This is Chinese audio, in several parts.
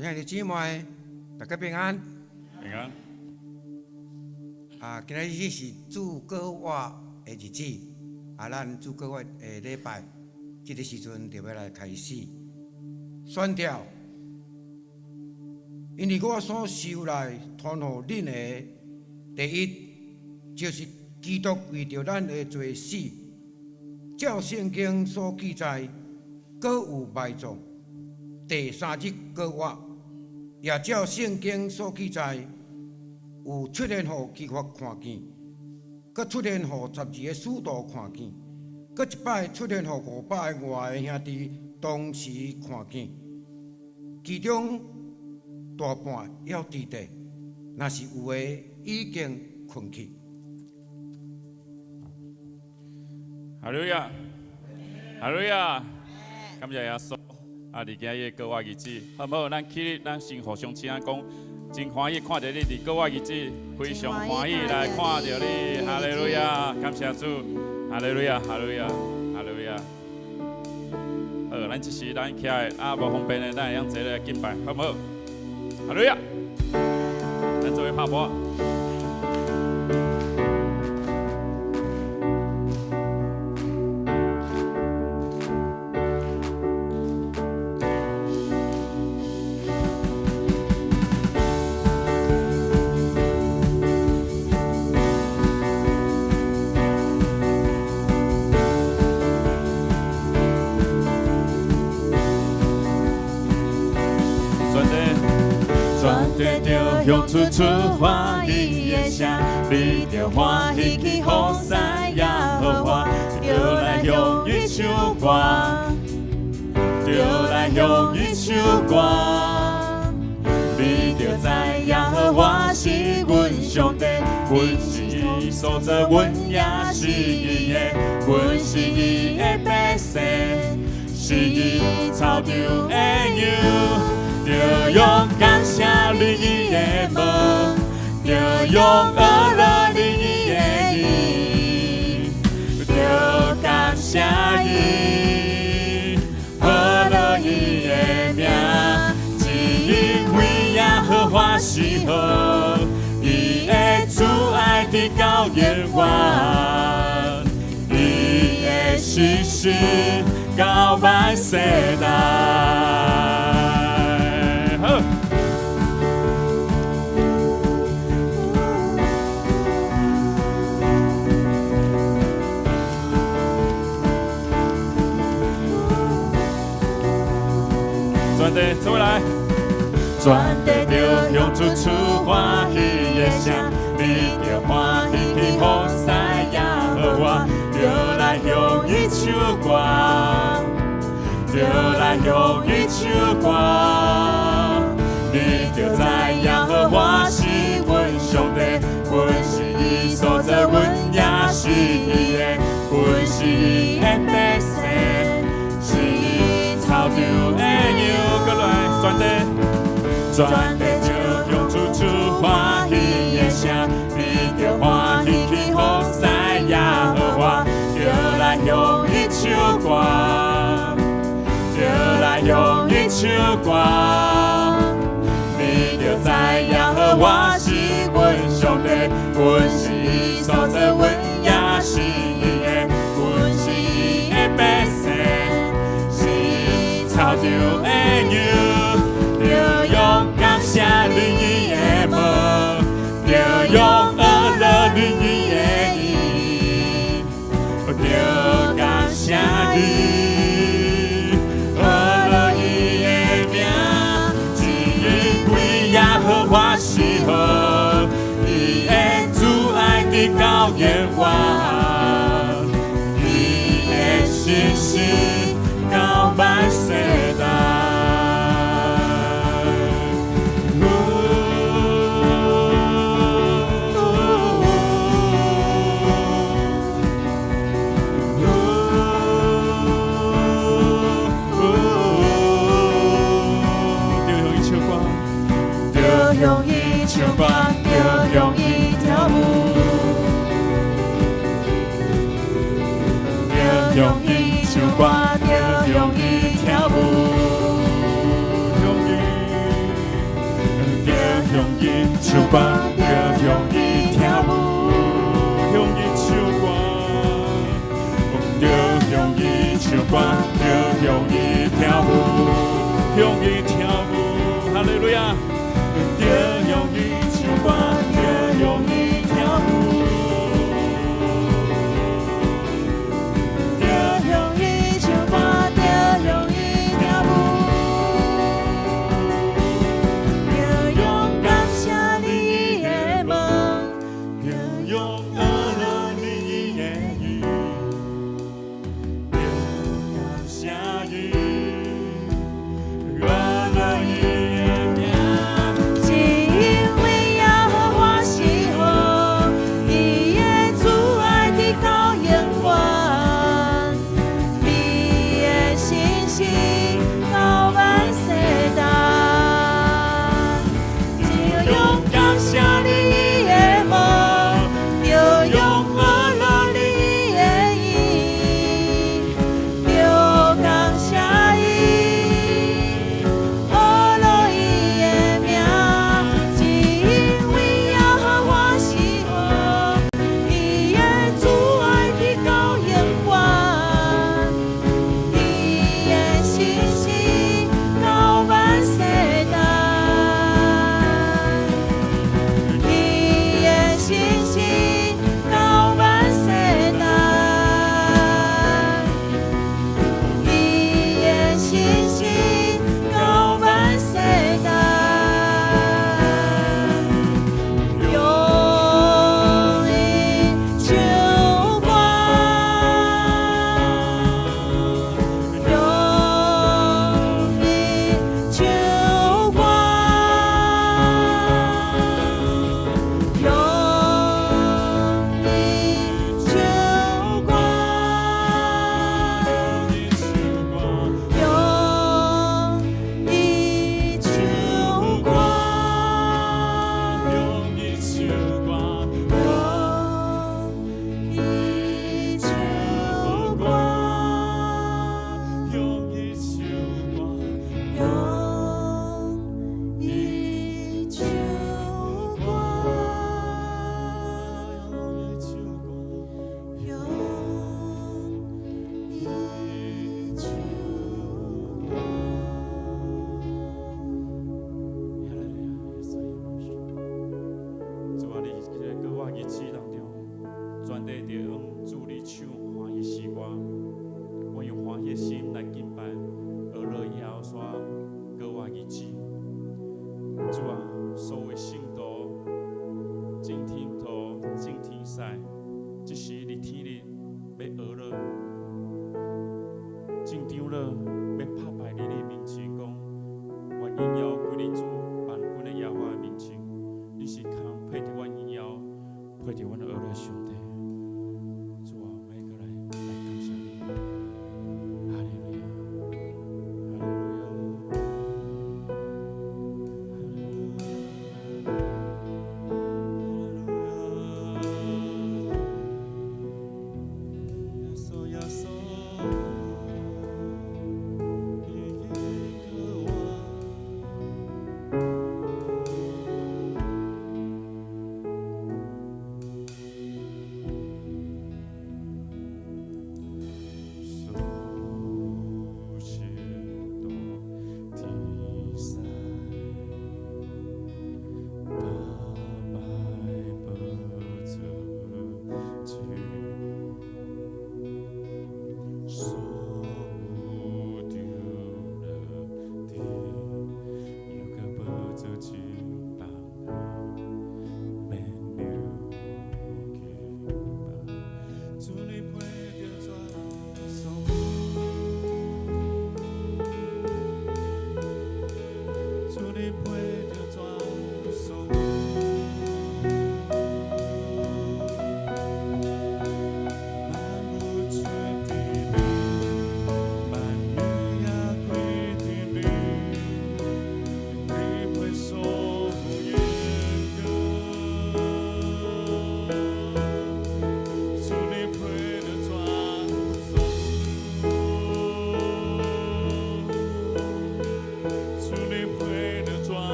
兄弟姊妹，大家平安。平安。今日是主过活的日子，咱主过活的礼拜，这个时阵就要来开始宣调，因为我所受来传予恁的第一，就是基督为着咱的罪死，照圣经所记载，各有埋葬，第三日过活，也照圣经所记载，有出现予基法看见，佮出现予12个使徒看见，佮一摆出现予500个外的兄弟同时看见，其中大半还伫地，若是有的已经困去。哈利路亚，哈利路亚，感谢耶稣。伫今日过活日子，好唔好？咱起立，咱先互相请安讲，真欢喜看到你伫过活日子，非常欢喜来看到你。哈利路亚，感谢主，哈利路亚，哈利路亚，哈利路亚。好，咱这时咱起来，无方便的，咱会用坐来敬拜，好唔好？哈利路亚，咱做位拍波。用处处欢喜的声，你着欢喜去呼赞耶和华，着来向伊唱歌，着来向伊唱歌。你着知耶和华是阮上帝，阮是伊所造，阮也是伊的，阮是伊的百姓，是伊草场的羊。着用感谢你的名，着用阿拉你的名，着感谢伊，阿拉你的名，只因为耶和华是好，伊的慈爱直到永远，伊的信实到万世代。做回来，全地着用出处欢喜的声，你着欢喜去呼赞耶和华，着来向伊唱歌，着来向伊唱歌。你着知耶和华是阮上帝，阮是伊所造，阮也是伊的，阮是伊的百姓，是伊草场的羊。全地着用出处欢喜的声，你着欢喜去呼赞耶和华，着来向伊唱歌，着来向伊唱歌。你着知耶和华是阮上帝，阮是伊所造，阮也是伊的，阮是伊的百姓，是伊草场的羊。着用感谢你的名，着用阿拉你的名，着感谢你，阿拉你的名，只因为耶和华是好，伊的慈爱直到永远，伊的信实到万世代。用伊唱歌，就用伊跳舞，就用伊唱歌，就用伊跳舞，用伊。向伊唱歌，着向伊跳舞，向伊唱歌，着向伊唱歌，着向伊跳舞，向伊跳舞，哈利路亚！着向伊唱歌，着向伊跳舞，着向伊唱歌，着向伊跳舞。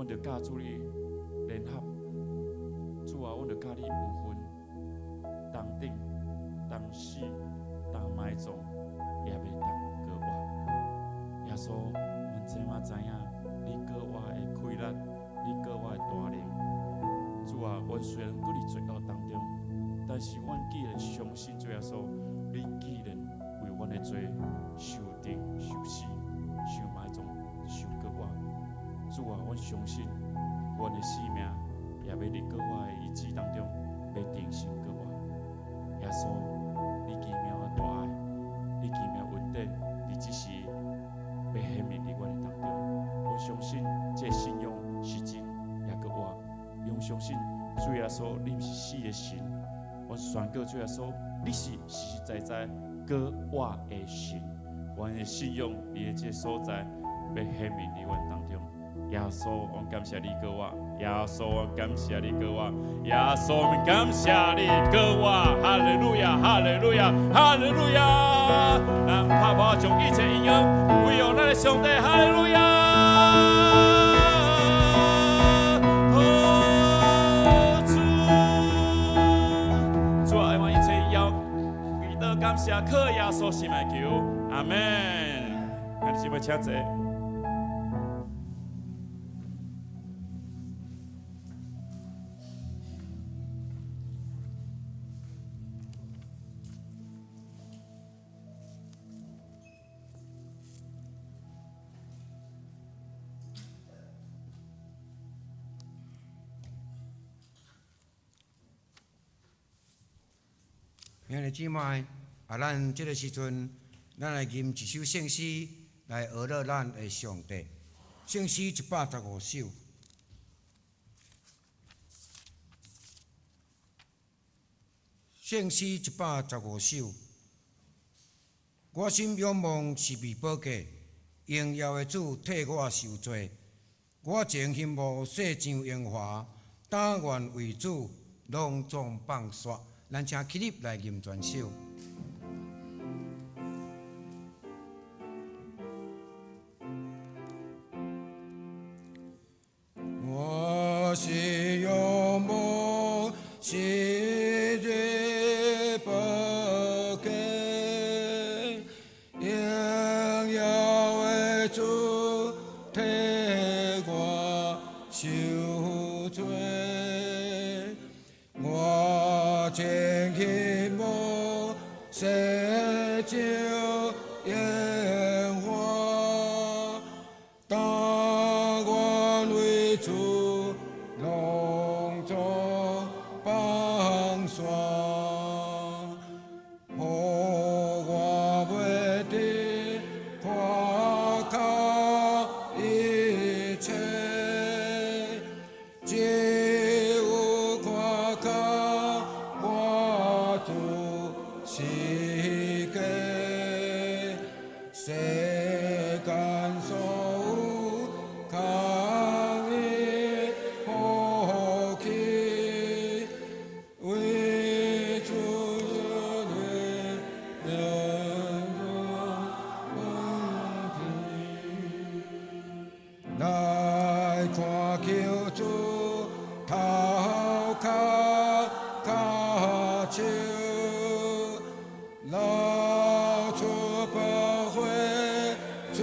阮着教主你联合，主啊，阮着教你有份，当顶、当死、当埋葬，也袂当割我。耶稣，阮即马知影，你割我的开力，你割我的大能。主啊，阮虽然搁伫罪恶当中，但是阮既然相信主耶稣，你既然为阮的罪受定、受死、受埋葬、受割我。主啊，阮相信，阮的性命也要伫搁我的意志当中，要定心搁我。耶稣，你奇妙的大爱，你奇妙稳定，伫即时要显明伫阮的当中。我相信这信仰是真，也搁活。我相信主耶稣，你毋是死的神。我宣告主耶稣，你是实实在在搁活的神。阮的信仰伫的这所在，要显明伫阮当中。耶稣，我感谢你给我；耶稣，我感谢你给我；耶稣，我感谢你给我。哈利路亚，哈利路亚，哈利路亚！咱拍拍将一切荣耀归于咱的上帝，哈利路亚！主啊，谢靠耶稣心来求，阿门。俺姊妹请坐。兄弟姊妹，咱这个时阵，咱来吟一首圣诗来讹乐咱的上帝。圣诗115首，圣诗115首。我心仰望是未宝贵，荣耀的主替我受罪。我情心无世上荣华，但愿为主隆重放煞。咱请起立来吟全首。我是仰望昔日宝贵，荣耀的主替我受罪。我情希望世上烟花，但愿为主隆重放煞，予我袂得夸口一切，只有夸口我主是假。世间所有空意好奇，为主人来看求主头壳脚手，流出宝血，主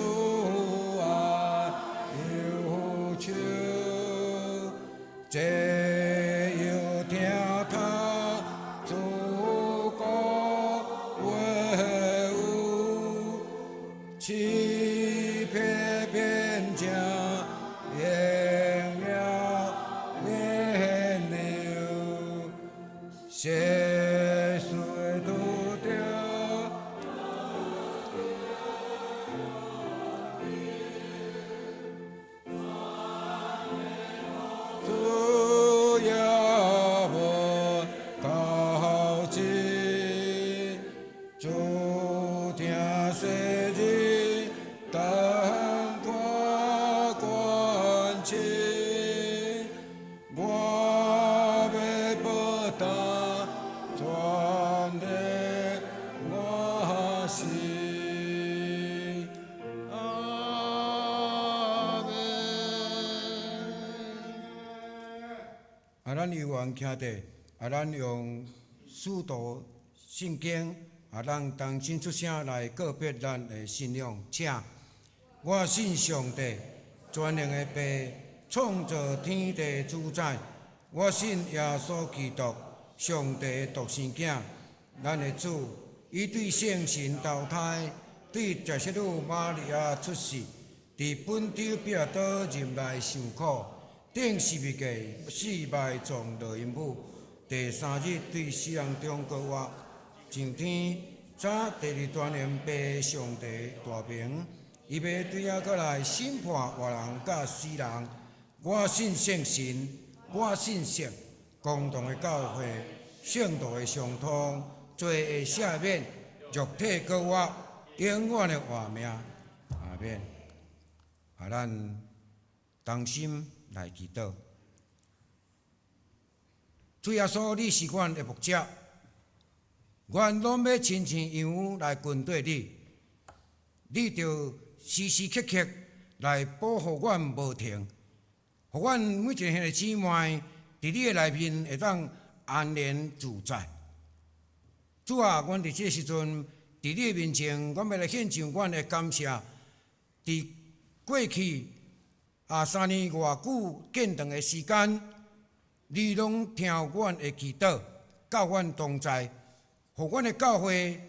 爱忧愁，这要听他主讲话有，欺骗骗假，荣耀免流，血水渡掉。主也无高志，主听世人等我关切，我要报答全力我心。阿门。咱有缘兄弟，咱用使徒圣经，咱同心出声来告别咱的信仰。请，我信上帝，全能的爸，创造天地主宰。我信耶稣基督，上帝的独生子，咱的主。伊对圣神投胎，对十色女玛利亚出世，伫本州彼拉多任内受苦。顶十字架死埋葬落阴府，第三日对死人中高活，上天。早第二端年被上帝大名，伊要对遐过来审判活人甲死人。我信圣神，我信圣，共同的教会，圣道的相通，罪的赦免，肉体高活，永远的活命。阿免。咱同心来祈祷。主耶稣，你是阮的牧者，阮拢要亲像羊来跟对你，你着时时刻刻来保护阮无停，互阮每一个兄弟姊妹伫你的内面会当安然自在。主啊，阮伫即个时阵，伫你面前，阮要来献上阮的感谢。伫过去3年偌久建堂的时间，你拢听阮的祈祷，教阮同在，互阮的教会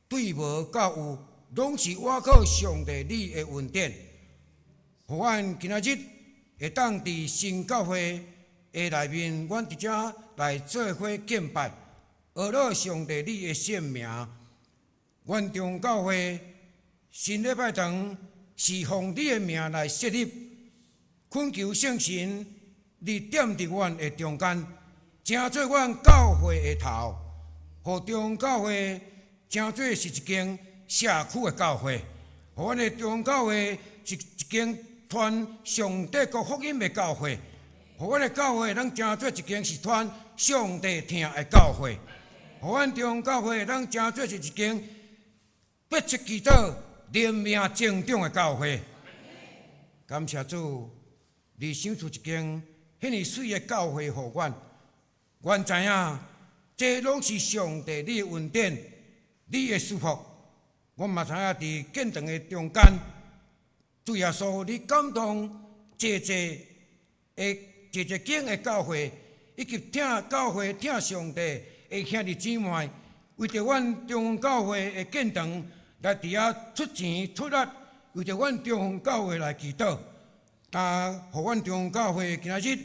对无到有，拢是倚靠上帝你的恩典，互阮今仔日会当伫新教会的内面，阮伫遮来做伙敬拜。学了上帝你的圣名，原中教会新礼拜堂是奉你的名来设立，恳求圣神你点伫阮的中间，成做阮教会的头，互中教会成做是一间社区的教会，互阮的中教会是一间传上帝国福音的教会，互阮的教会能成做一间是传上帝听的教会。互阮中教会能成做是一间必切祈祷、灵命成长的教会。感谢主，你想出一间遐尼水的教会互阮。阮知影，这拢是上帝你的恩典，你的祝福。阮嘛知影伫建堂的中间，主耶稣，你感动济间的教会，以及听教会、听上帝。兄弟姊妹，为着阮中央教会的建堂来伫遐出钱出力，为着阮中央教会来祈祷，互阮中央教会今仔日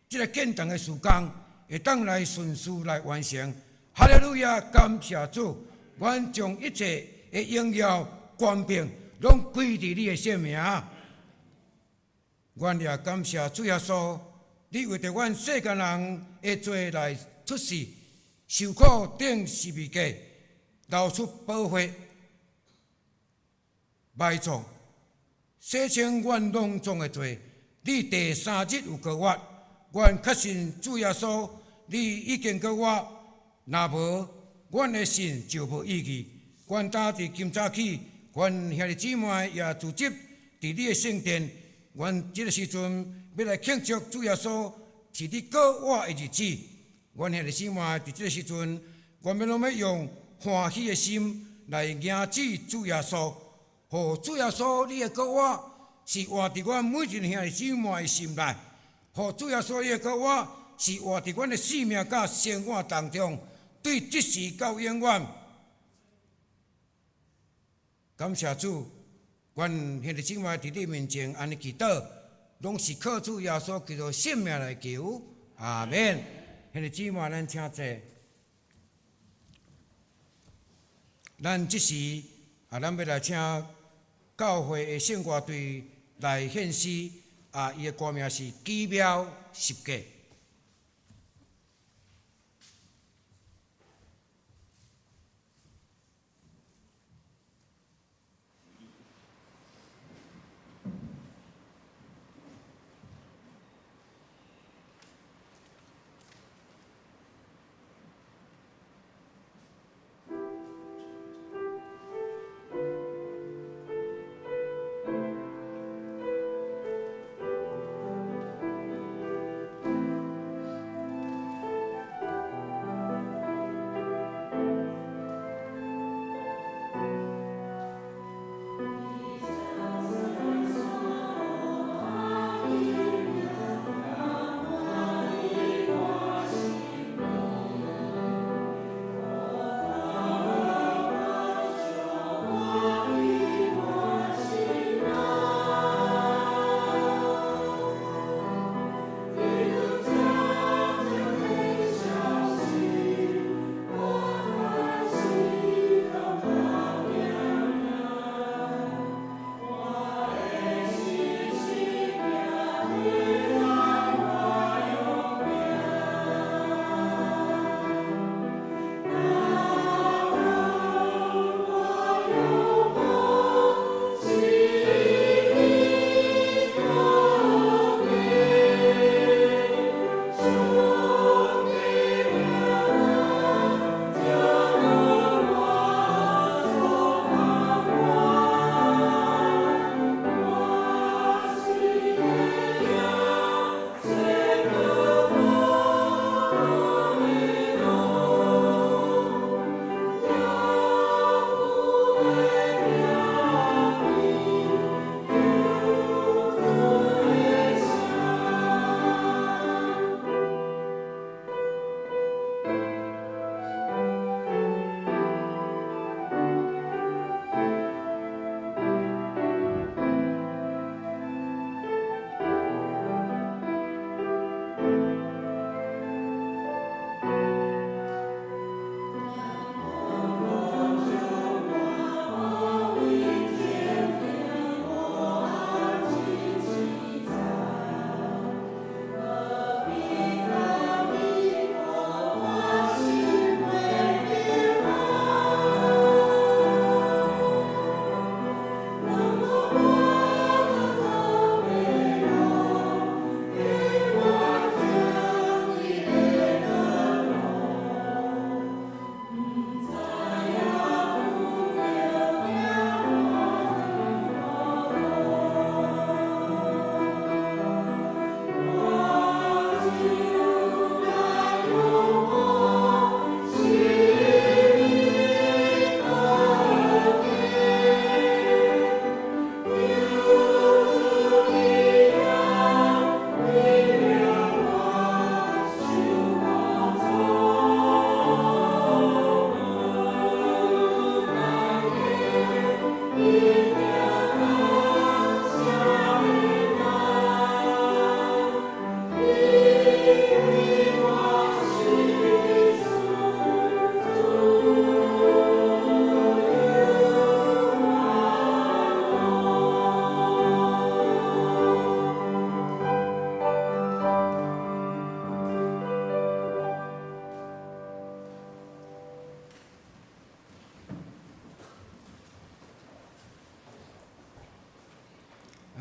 即个建堂的事工会当来顺序来完成。哈利路亚！感谢主，阮将一切的荣耀冠冕拢归伫你的圣名。阮也感谢主耶稣，你为着阮世间人的罪来出世。受苦顶十字架，流出宝血，埋葬，洗清阮拢总的罪。你第3日有告我，阮确信主耶稣，你已经告我，若无，阮的信就无意义。阮打伫今早起，阮兄弟姊妹也组织伫你的圣殿，阮即个时阵要来庆祝主耶稣是你告我的日子。阮兄弟姊妹伫即个时阵，阮要用欢喜的心来迎接主耶稣，互主耶稣你的告我是活伫阮每一个兄弟姊妹的心内，互主耶稣你的告我是活伫阮的生命甲生活当中，对即时到永远。感谢主，阮兄弟姊妹伫你面前安尼祈祷，拢是靠主耶稣基督圣名来求，阿免。兄弟姊妹，咱请坐。咱即时咱要来请教会的圣歌队来献诗，伊的歌名是《奇妙十架》。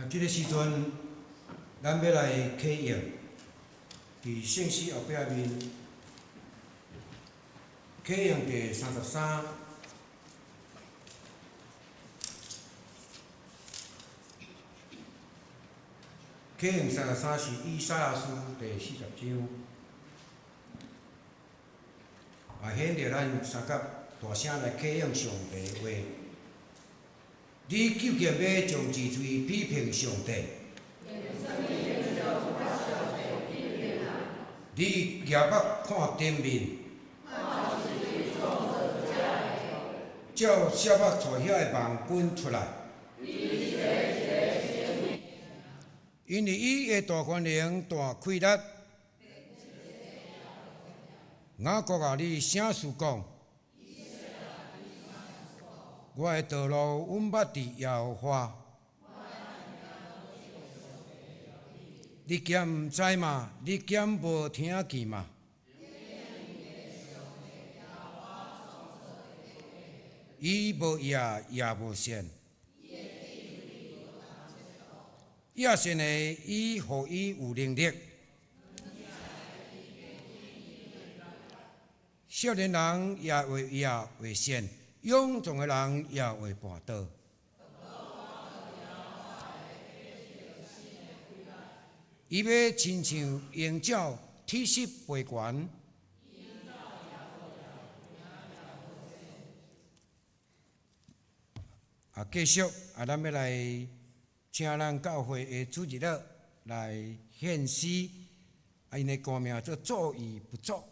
即个时阵，咱要来启用，伫圣诗后壁面，启用第33。启用33是以赛亚书第40章，显着咱三甲大声来启用上帝的话。你究竟要从自嘴批评上帝？你举目看天面，照小目带遐个网滚出来。因为伊的大权能、大气力，雅各啊，你啥事讲？我的道路稳捌伫耶和华。你兼毋知嘛？你兼无听见嘛？伊无野也无善。野善的，伊互伊有能力；少年人也为善，勇壮的人也为叛道。伊要亲像鹰鸟，体势飞悬。继续咱要来。请咱教会的主日了来献诗，因的歌名做做与不做。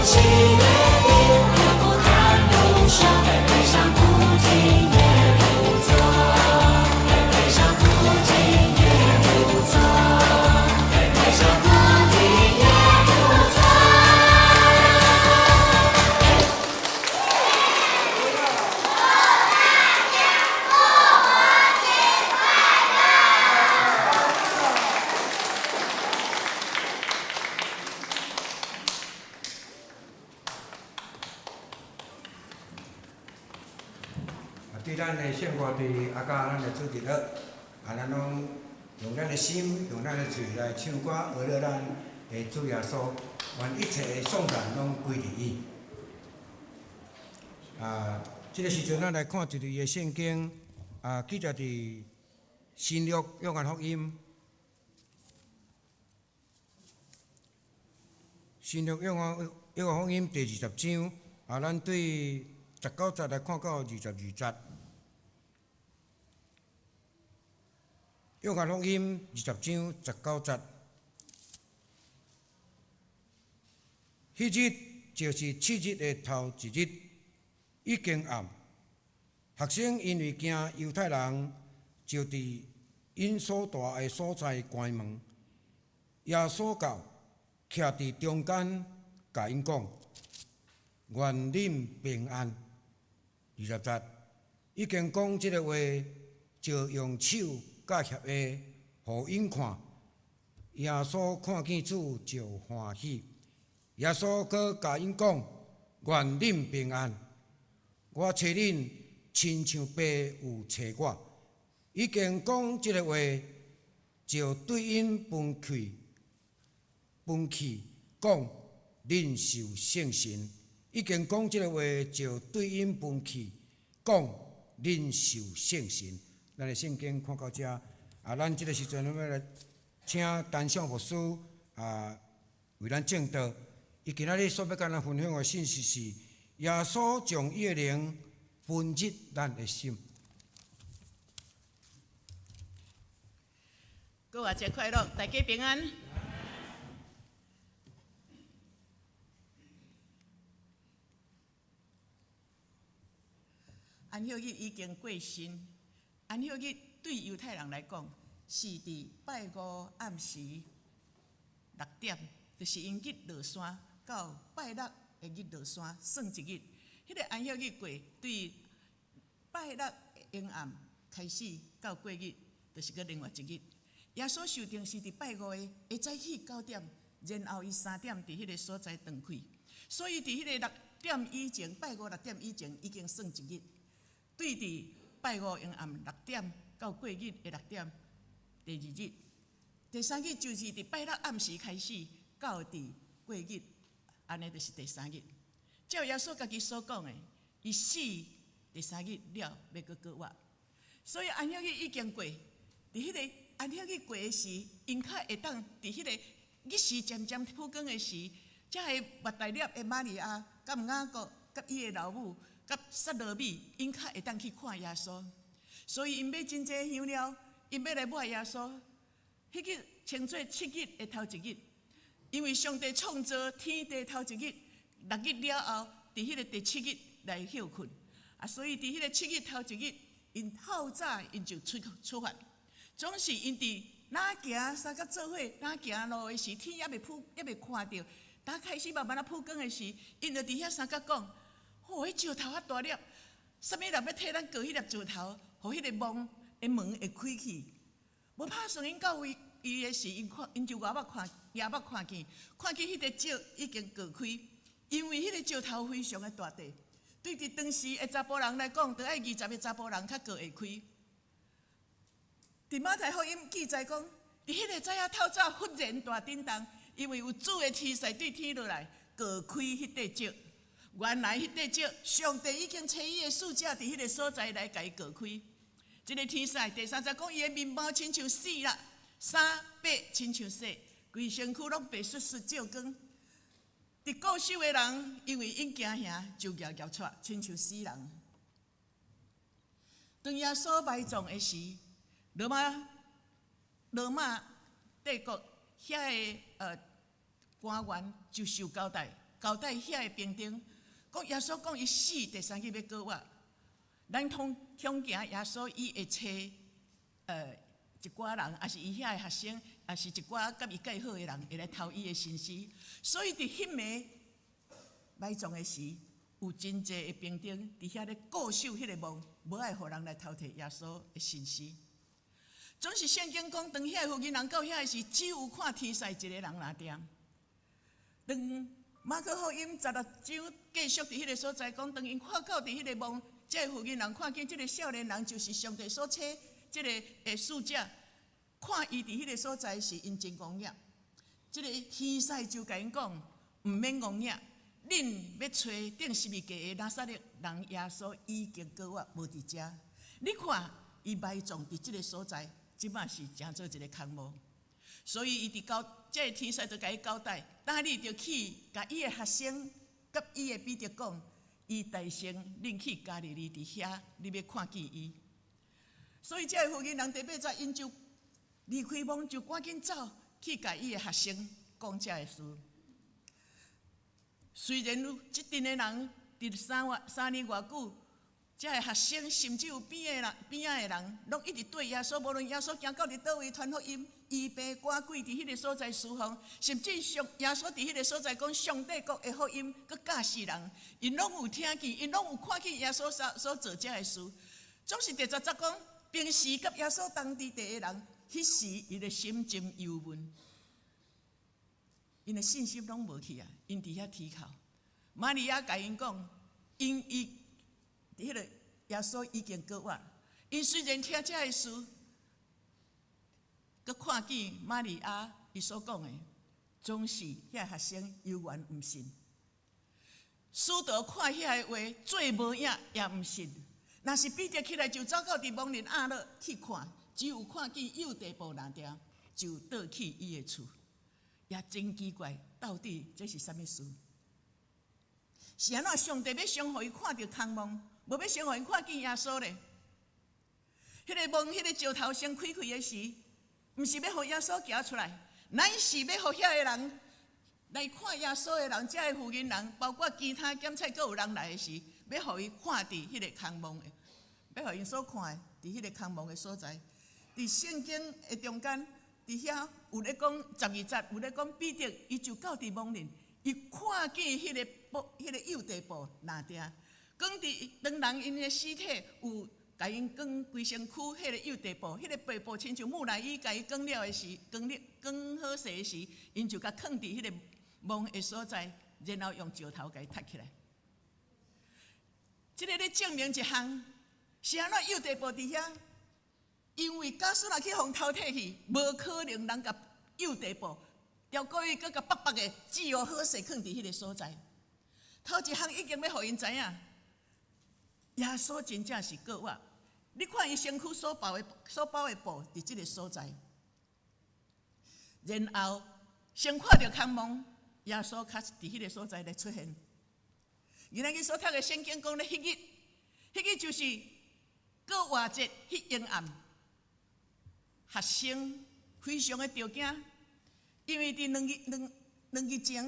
心。地啊，甲咱的主日学，咱拢用咱的心，用咱的嘴来唱歌，学了咱的主耶稣，愿一切的颂赞拢归伫伊。即个时阵，咱来看一段的圣经，记载伫新约约翰福音，新约约翰福音第20章，咱对19节来看到22节。约翰福音20章19节，迄日就是7日的头一日，已经暗。学生因为惊犹太人，就伫因所住的所在关门。耶稣到，徛伫中间，甲因讲：“愿恁平安。”20节，已经讲即个话，就用手甲协下，互因看。耶稣看见主就欢喜。耶稣阁甲因讲：“愿恁平安。我找恁，亲像爸有找我。”已经讲即个话，就对因分气，讲：“恁受圣神。”已经讲即个话，就对因分气，讲：“恁受圣神。”咱的圣经看到这，咱即个时阵，要来请单向牧师为咱证道。伊今仔日所要甲咱分享的信息是：耶稣将伊的灵分入咱的心。各位节快乐，大家平安。安息日已经过身，安息日对犹太人来讲，是伫拜五暗时6点，就是因日落山到拜六的日落山算一日。迄个安息日过，对拜六阴暗开始到过日，就是搁另外一日。耶稣受定是伫拜五的早起9点，然后伊3点伫迄个所在断开，所以伫迄个6点以前，拜五6点以前已经算一日。对伫拜五阴暗6点到过日的6点，第2日，第3日就是伫拜六暗时开始到伫过日，安尼就是第3日。照耶稣家己所讲的，伊死第3日了要搁活，所以安息日已经过，伫迄个安息日过的时，因较会当伫迄个日时渐渐曝光的时，才会马大粒的玛利亚、甲雅各、甲伊的老母、甲撒罗米，因较会当去看耶稣。所以因买真济香料，因要来抹耶稣。迄日称作7日的头一日，因为上帝创造天地头一日，6日了后，伫迄个第7日来休困。所以伫迄个7日头一日，因透早因就出发。总是因伫哪行三角做伙，哪行路的时，天还未看到，当开始慢慢曝光的时，因就伫遐三角讲：“迄石头遐大粒，啥物人要替咱割迄粒石头，互迄个梦的门会开去。”无拍算因到位伊的时，因就眼目看见迄个石已经割开，因为迄个石头非常的大地，对伫当时的查甫人来讲，着爱20个查甫人才割会开。伫马太福音记载讲，伫迄个早仔透早忽然大震动，因为有主的天使对天落来，割开迄块石。原来迄块石，上帝已经找伊的使者伫迄个所在来甲伊割开。这个天使第3节讲，伊的面貌亲像死啦，衫白亲像雪，规身躯拢白雪雪照光。伫固守的人，因为因惊吓，就摇摇出，亲像死人。当耶稣埋葬的时，罗马帝国遐的官员就受交代遐的兵丁，讲耶稣讲伊死第3日要搁活，咱通行耶稣伊会找一寡人，也是伊遐的学生，也是一寡甲伊介好的人会来偷伊的身尸，所以伫迄暝埋葬的时，有真济的兵丁伫遐咧固守迄个梦，无爱互人来偷摕耶稣的身尸。总是圣经讲，当遐妇人人到遐时，只有看天使一个人拿定。当马可福音16章继续伫迄个所在讲，当因看到伫迄个梦，这个妇人人看见这个少年人就是上帝所找这个使者，看伊伫迄个所在是因真公业。这个天使就甲因讲，毋免公业，恁要找顶十字架的拿撒勒人耶稣已经过活无伫遮。你看伊埋葬伫这个所在，即摆是诚做一个空墓。所以伊伫这个天使就甲伊交代，当你就去甲伊的学生甲伊的彼得讲，伊大声恁去加利利伫遐，你要看见伊。所以这个妇人人第八节，因就离开梦，就赶紧走去甲伊的学生讲这个事。虽然有即阵的人伫3年偌久，这个学生甚至有边仔的人，拢一直对耶稣，无论耶稣行到伫倒位传福音，医病赶鬼伫迄个所在侍奉，甚至耶稣伫迄个所在讲上帝国的福音，佮教世人，因拢有听见，因拢有看见耶稣所做这个事。总是第10节讲，平时甲耶稣同伫地的人，迄时伊的心情忧闷，因的信心拢无去啊，因伫遐啼哭。玛利亚甲因讲，因伊伫迄个耶稣已经过活，因虽然听这个事，佮看见玛利亚伊所讲的，总是遐学生犹原毋信。使徒看遐个话做无影，也毋信。若是彼得起来就走到伫亡人亚勒去看，只有看见右地步那条，就倒去伊的厝，也真奇怪，到底这是啥物事？是安怎上帝要先互伊看到空梦，无要先互伊看见耶稣咧？迄个梦，迄个石头先开的时，毋是要互耶稣行出来，乃是要互遐个人来看耶稣的人，遮个妇人人，包括其他检菜，阁有人来的时，要互伊看伫迄个空梦的，要互因所看的，伫迄个空梦的所在，伫圣经的中间，伫遐有咧讲12节，有咧讲彼得，伊就到伫亡人。伊看见迄个右地步那定，讲伫当人因的尸体有甲因卷规身躯，迄个右地步，迄个背部亲像木乃伊，甲伊卷了的时，卷好势的时，因就甲囥伫迄个梦的所在，然后用石头甲伊踢起来。这个咧证明一项，是安怎右地步伫遐？因为假使若去互偷摕去，无可能人甲右地步。调过去，佮甲白白的自由好势囥伫迄个所在。头一项已经要互因知影，耶稣真正是过活。你看伊身躯所包的布伫即个所在，然后先看到空梦，耶稣确实伫迄个所在来出现。原来伊所读的圣经讲咧，迄日就是过活节迄阴暗，学生非常的着惊。因为伫两日前，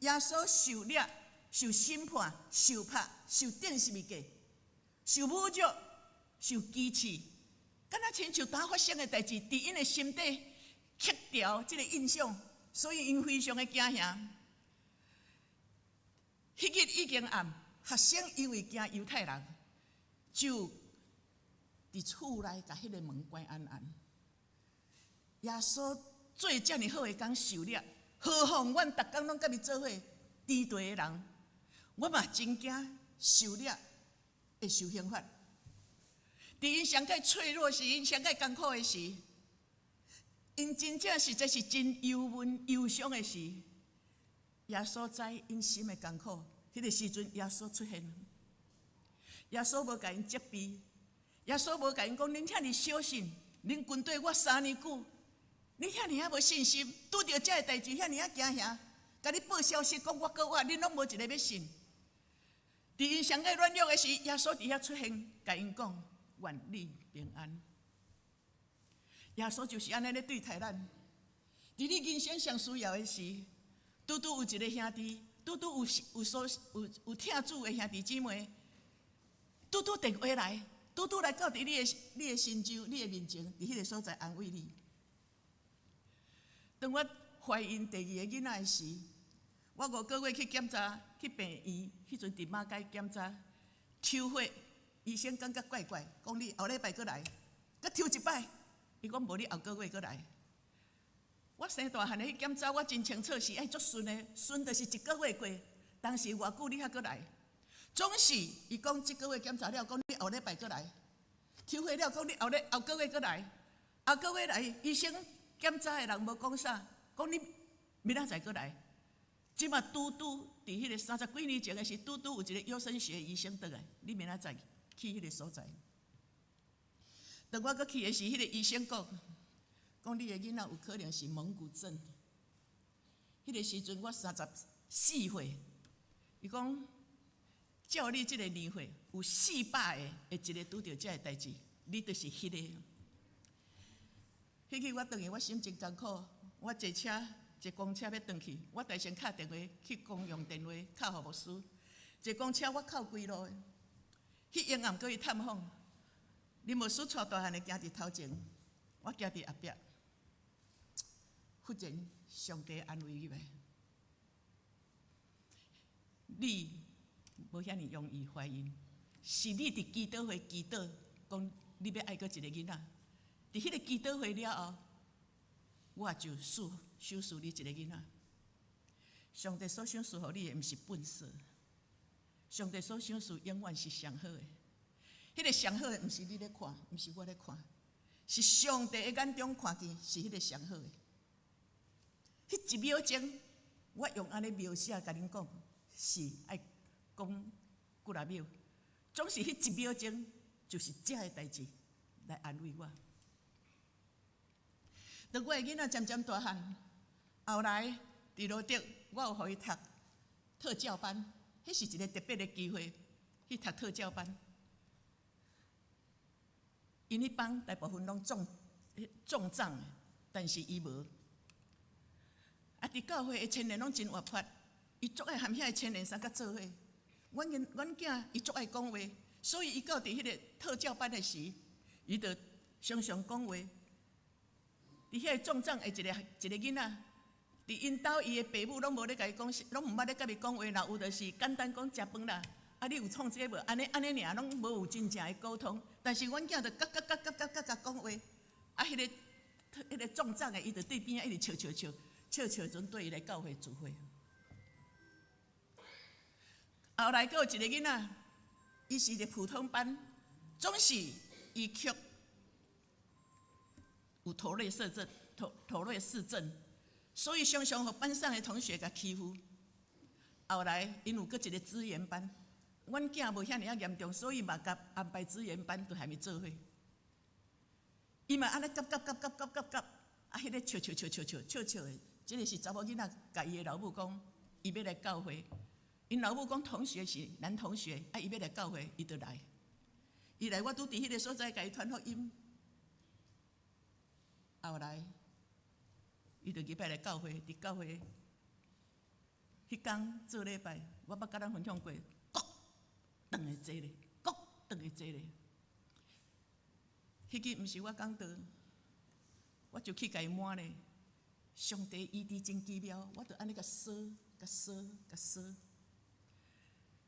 耶稣受掠、受审判、受拍、受钉十字架、受侮辱、受讥刺，敢若亲像当发生的代志，伫因的心底刻掉这个印象，所以因非常的惊吓。迄日已经暗，学生因为惊犹太人，就伫厝内甲迄个门关安。耶稣做遮尔好的工受掠，何况阮逐工拢甲伊做伙低地的人，我嘛真惊受掠会受刑罚。伫因上界脆弱时，因上界艰苦的时，因真正实在是真忧闷忧伤的时，耶稣知因心的艰苦，迄个时阵耶稣出现，耶稣无甲因责备，耶稣无甲因讲恁遐尔小信，恁军队我3年久。你遐尔啊无信心，拄着这个代志，遐尔啊惊吓，甲你报消息讲我过活，恁拢无一个要信。伫因上个软弱的时，耶稣伫遐出现，甲因讲愿你平安。耶稣就是安尼咧对待咱。伫你人生上需要的时，拄有一个兄弟，拄有听主的兄弟姊妹，拄电话来，拄来到伫你的身周、你的面前，伫迄个所在安慰你。当我怀孕第2个囡仔的时，我5个月去检查，去病院，迄阵伫马街检查，抽血，医生感觉怪怪，讲你后礼拜过来，佮抽一摆，伊讲无你后个月过来。我生大汉的去检查，我真清楚是爱足顺的，顺就是1个月过，当时偌久你还过来，总是伊讲即个月检查了，讲你后礼拜过来，抽血了，讲你后个月过来，后个月来，医生检查的人无讲啥，讲你明仔载过来。即马拄伫迄个30几年前的是拄有一个优生学医生倒来，你明仔载去迄个所在。等我搁去的是迄个医生讲你的囡仔有可能是蒙古症。迄个时阵我34岁，伊讲照你即个年岁有400个会一个拄着遮个代志，你就是迄个。迄个我转去，我心真艰苦，我坐车。坐公车要转去，我大先敲电话去公用电话敲服务师。坐公车我靠规路的，迄永暗过去探访。林牧师带大汉的行伫头前，我行伫后壁。忽然上帝安慰伊来：你无遐尼容易怀孕，是你伫祈祷会祈祷，讲你要爱过一个囡仔。伫迄个祈祷会了后，我就手术你一个囡仔。上帝所想赐予你的，毋是本色。上帝所想赐永远是上好的。迄个上好的，毋是你咧看，毋是我咧看，是上帝的眼中看见是迄个上好的。迄一秒钟，我用安尼描写甲恁讲，是爱讲几啊秒，总是迄一秒钟，就是遮个代志来安慰我。当我的囡仔渐渐大汉，后来伫罗德，我有互伊读特教班，迄是一个特别的机会去读特教班。因迄班大部分拢壮长的，但是伊无。啊，伫教会的青年拢真活泼，伊足爱含遐个青年三甲做伙。阮囝伊足爱讲话，所以伊到伫迄个特教班的时，伊就常常讲话。伫遐个壮长的一个囡仔，伫因兜伊的爸母拢无咧甲伊讲，拢毋捌咧甲伊讲话，若有就是简单讲食饭啦。啊，你有创这个无？安尼尔，拢无有真正的沟通。但是阮囝就讲话，啊，迄个壮长的伊就对边仔一直笑阵对伊来教会聚会。后来阁有一个囡仔，伊是一个普通班，总是伊却有头类氏症，所以常常互班上的同学甲欺负。后来因有阁一个资源班，阮囝无遐尔严重，所以嘛甲安排资源班，都还没做伙。伊嘛安尼急，啊，迄个笑的，即个是查某囡仔甲伊的老母讲，伊要来教会。因老母讲同学是男同学，啊，伊要来教会，伊就来。伊来，我拄伫迄个所在甲伊传福音。后来，伊就入来教会，伫教会迄天做礼拜，我捌甲咱分享过，国长的坐咧，国长的坐咧。迄个毋是我讲道，我就去甲伊满咧。上帝医治真奇妙，我就安尼甲说。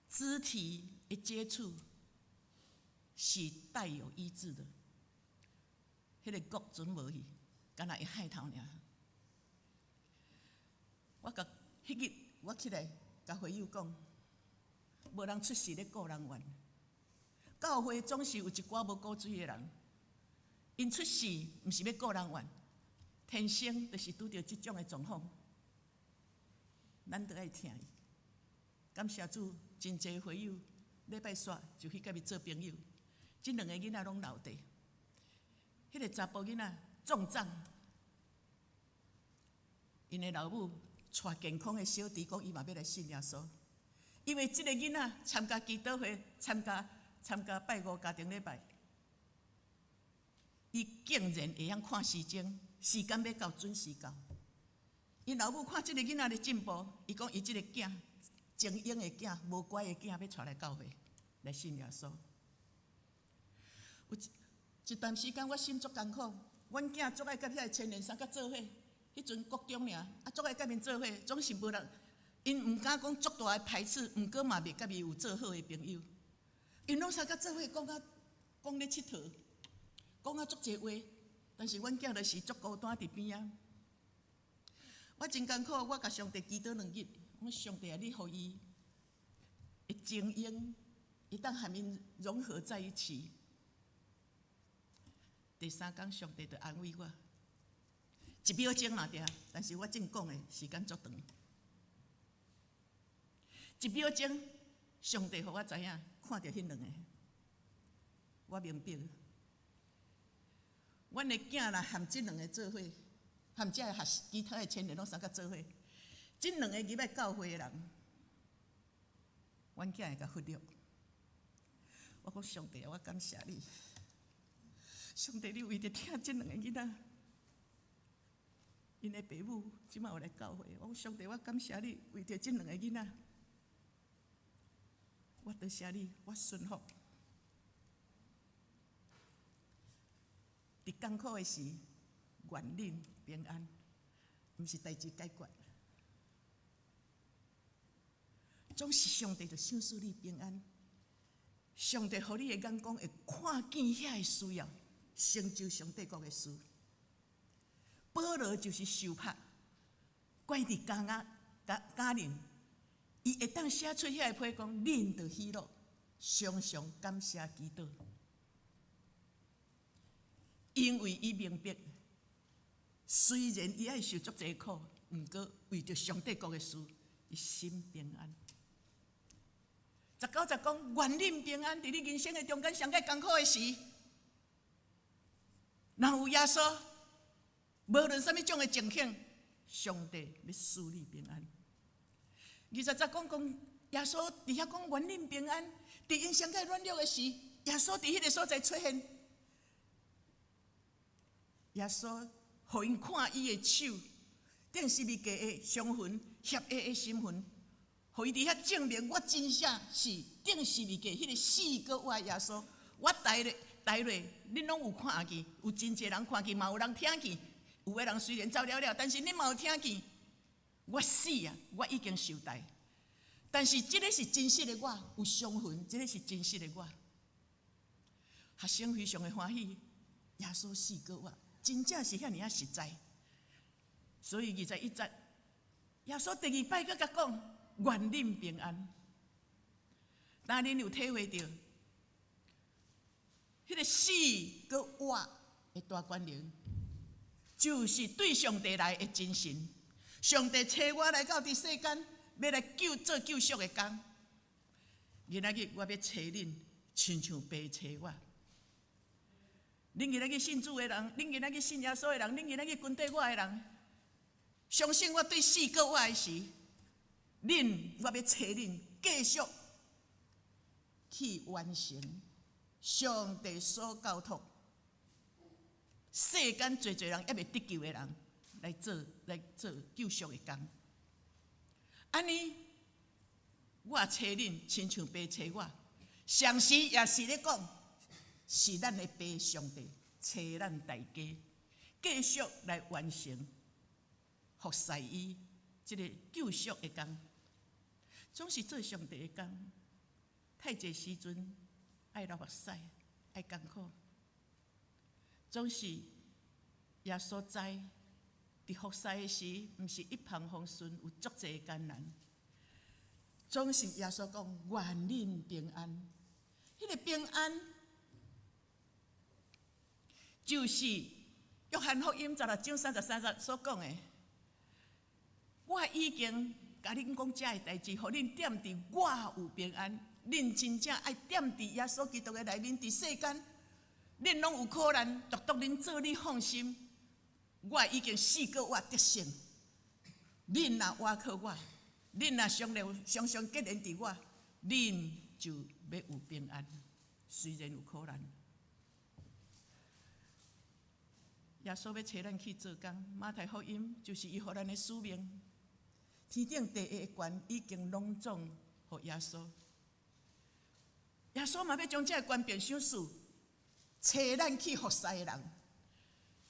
肢体的接触是带有医治的，迄个国准无去，敢若会害头尔。我甲迄日我起来甲会友讲，无人出世咧顾人怨，教会总是有一寡无顾水的人，因出世毋是要顾人怨，天生就是拄着即种的状况，咱都爱听伊。感谢主，真侪会友礼拜煞就去甲伊做朋友，即两个囡仔拢留地。迄个查甫囡仔壮长，因的老母带健康的小弟讲，伊嘛要来信耶稣，因为即个囡仔参加祈祷会，参加拜五家庭礼拜，伊竟然会晓看时间要到准时到。因老母看即个囡仔的进步，伊讲伊即个囝精英的囝，无乖的囝，要带来教会来信耶稣。有一段时间，我心足艰苦，阮囝足爱甲遐个青年三甲做伙，迄阵国中尔，啊足爱甲因做伙，总是无人，因毋敢讲足大的排斥，毋过嘛袂甲伊有做好的朋友。因拢三甲做伙讲咧佚佗，讲啊足侪话，但是阮囝就是足孤单伫边仔。我真艰苦，我甲上帝祈祷2日，我上帝啊，你互伊会精英，会当和因融合在一起。第三天，上帝就安慰我，1秒钟嘛对，但是我正讲的时间足长。1秒钟，上帝互我知影，看到迄两个，我明白。阮的囝若含即两个做伙，含这其他的青年拢相甲做伙，即两个入来教会的人，阮囝会甲忽略。我讲上帝，我感谢你。上帝，你为着听即两个囡仔，因的爸母即摆有来教会。我讲上帝，我感谢你，为着即两个囡仔，我多谢你，我顺服。伫艰苦的时，愿恁平安，毋是代志解决，总是上帝就想使你平安。上帝互你的眼光会看见遐个需要。成就上帝国的事。保罗就是受拍，关伫家人，伊会当写出遐个批讲，恁着喜乐，常常感谢基督，因为伊明白，虽然伊爱受足侪苦，毋过为着上帝国的事，伊心平安。19讲，愿恁平安，伫你人生的中间上界艰苦的时。若有耶稣，无论什么种的情形，上帝要赐你平安。20讲耶稣伫遐讲愿恁平安，伫因上界软弱的时，耶稣伫迄个所在出现。耶稣互因看伊的手，顶是未嫁的伤痕，血的心痕，互伊伫遐证明我真正是顶是未嫁迄个4个我的耶稣，我台落，恁拢有看见，有真侪人看见，嘛有人听见。有个人虽然走了了，但是恁嘛有听见。我死啊，我已经受代。但是这个是真实的我，有伤痕，这个是真实的我。学生非常的欢喜，耶稣4个我，真正是遐尔啊实在。所以21节，耶稣第2摆佫甲讲，愿恁平安。当恁有体会到。迄个4个我的大关联，就是对上帝来的真心。上帝找我来到这世间，要来做救赎的工。今仔日我要找恁，亲像爸找我。恁今仔日信主的人，恁今仔日信耶稣的人，恁今仔日跟对我的人，相信我对4个我的时，恁我要找恁，继续去完成。上帝所交托，世间侪人还未得救的人，来做救赎的工。安尼，我找恁，亲像爸找我，上时也是咧讲，是咱的爸上帝找咱大家，继续来完成服侍伊这个救赎的工。总是做上帝的工，太济时阵。爱流目屎，爱艰苦，总是耶稣知，伫服侍的时，毋是一帆风顺，有足侪艰难。总是耶稣讲，愿恁平安。迄个平安，就是约翰福音16章33节所讲的。我已经甲恁讲遮个代志，互恁踮伫我有平安。恁真正爱踮伫耶稣基督的内面，伫世间，恁拢有苦难，独恁做你放心。我已经4个我得胜，恁若倚靠我，恁若常常结连伫我，恁就要有平安。虽然有苦难，耶稣要找咱去做工。马太福音就是伊互咱的使命。天顶第1个权已经拢总互耶稣。耶稣嘛要将这个权柄赏赐，找咱去服侍的人。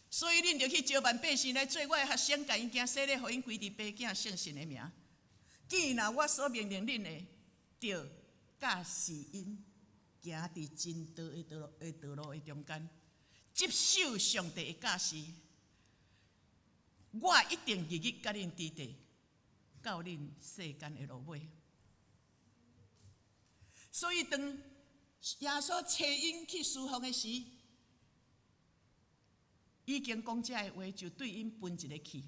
所以恁着去招办百姓来做我的学生，甲因行洗礼，互因归伫爸囝圣神的名。既然我所命令恁的，着教示因行伫真道的道路的中间，接受上帝的教示。我一定日日甲恁伫地，到恁世间的路尾。所以当耶稣找因去侍奉的时，已经讲这个话，就对因分一个气，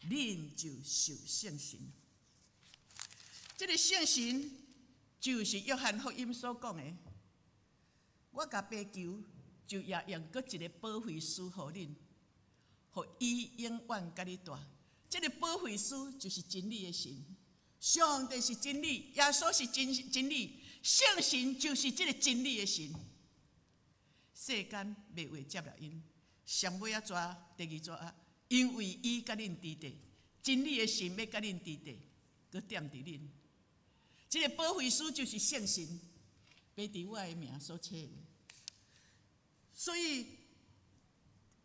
恁就受圣神。这个圣神就是约翰福音所讲的。我甲爸求，就也用搁一个保惠师予恁，予伊永远甲你带。这个保惠师就是真理的神，上帝是真理，耶稣是真理，圣神就是这个真理的神。世间袂会接纳因，上尾第二抓因为伊甲恁伫地，真理的神要甲恁伫地，搁踮伫恁。这个保惠师就是圣神，背伫我的名所切的。所以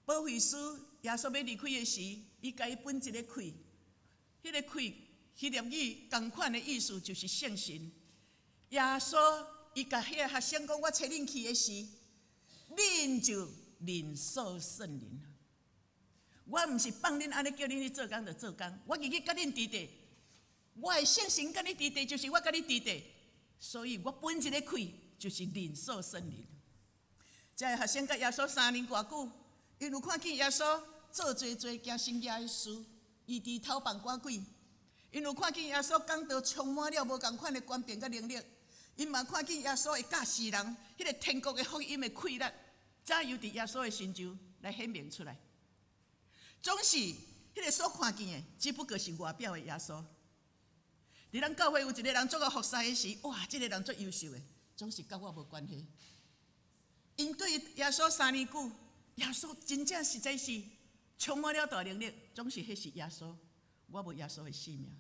保惠师耶稣要离开的时，伊甲伊分一个气，迄个气，希腊语同款的意思就是圣神。耶稣伊甲迄个学生讲：“我找恁去的时，恁就领受圣灵。我毋是放恁安尼叫恁去做工就做工，我日日甲恁伫地。我的圣神甲你伫地，就是我甲你伫地，所以我分一个气，就是领受圣灵。这个学生甲耶稣3年偌久，因有看见耶稣做做行神迹的事，医治头棒赶鬼，因有看见耶稣讲道充满了无共款的权柄甲能力，因嘛看见耶稣会教世人，迄个天国的福音的气力，早由伫耶稣的身上来显明出来。总是迄个所看见的，只不过是外表的耶稣。伫咱教会有一个人做个服侍的时，哇，这个人最优秀的，总是甲我无关系。因对耶稣3年久，耶稣真正实在是充满了大能力，总是迄是耶稣，我无耶稣的性命。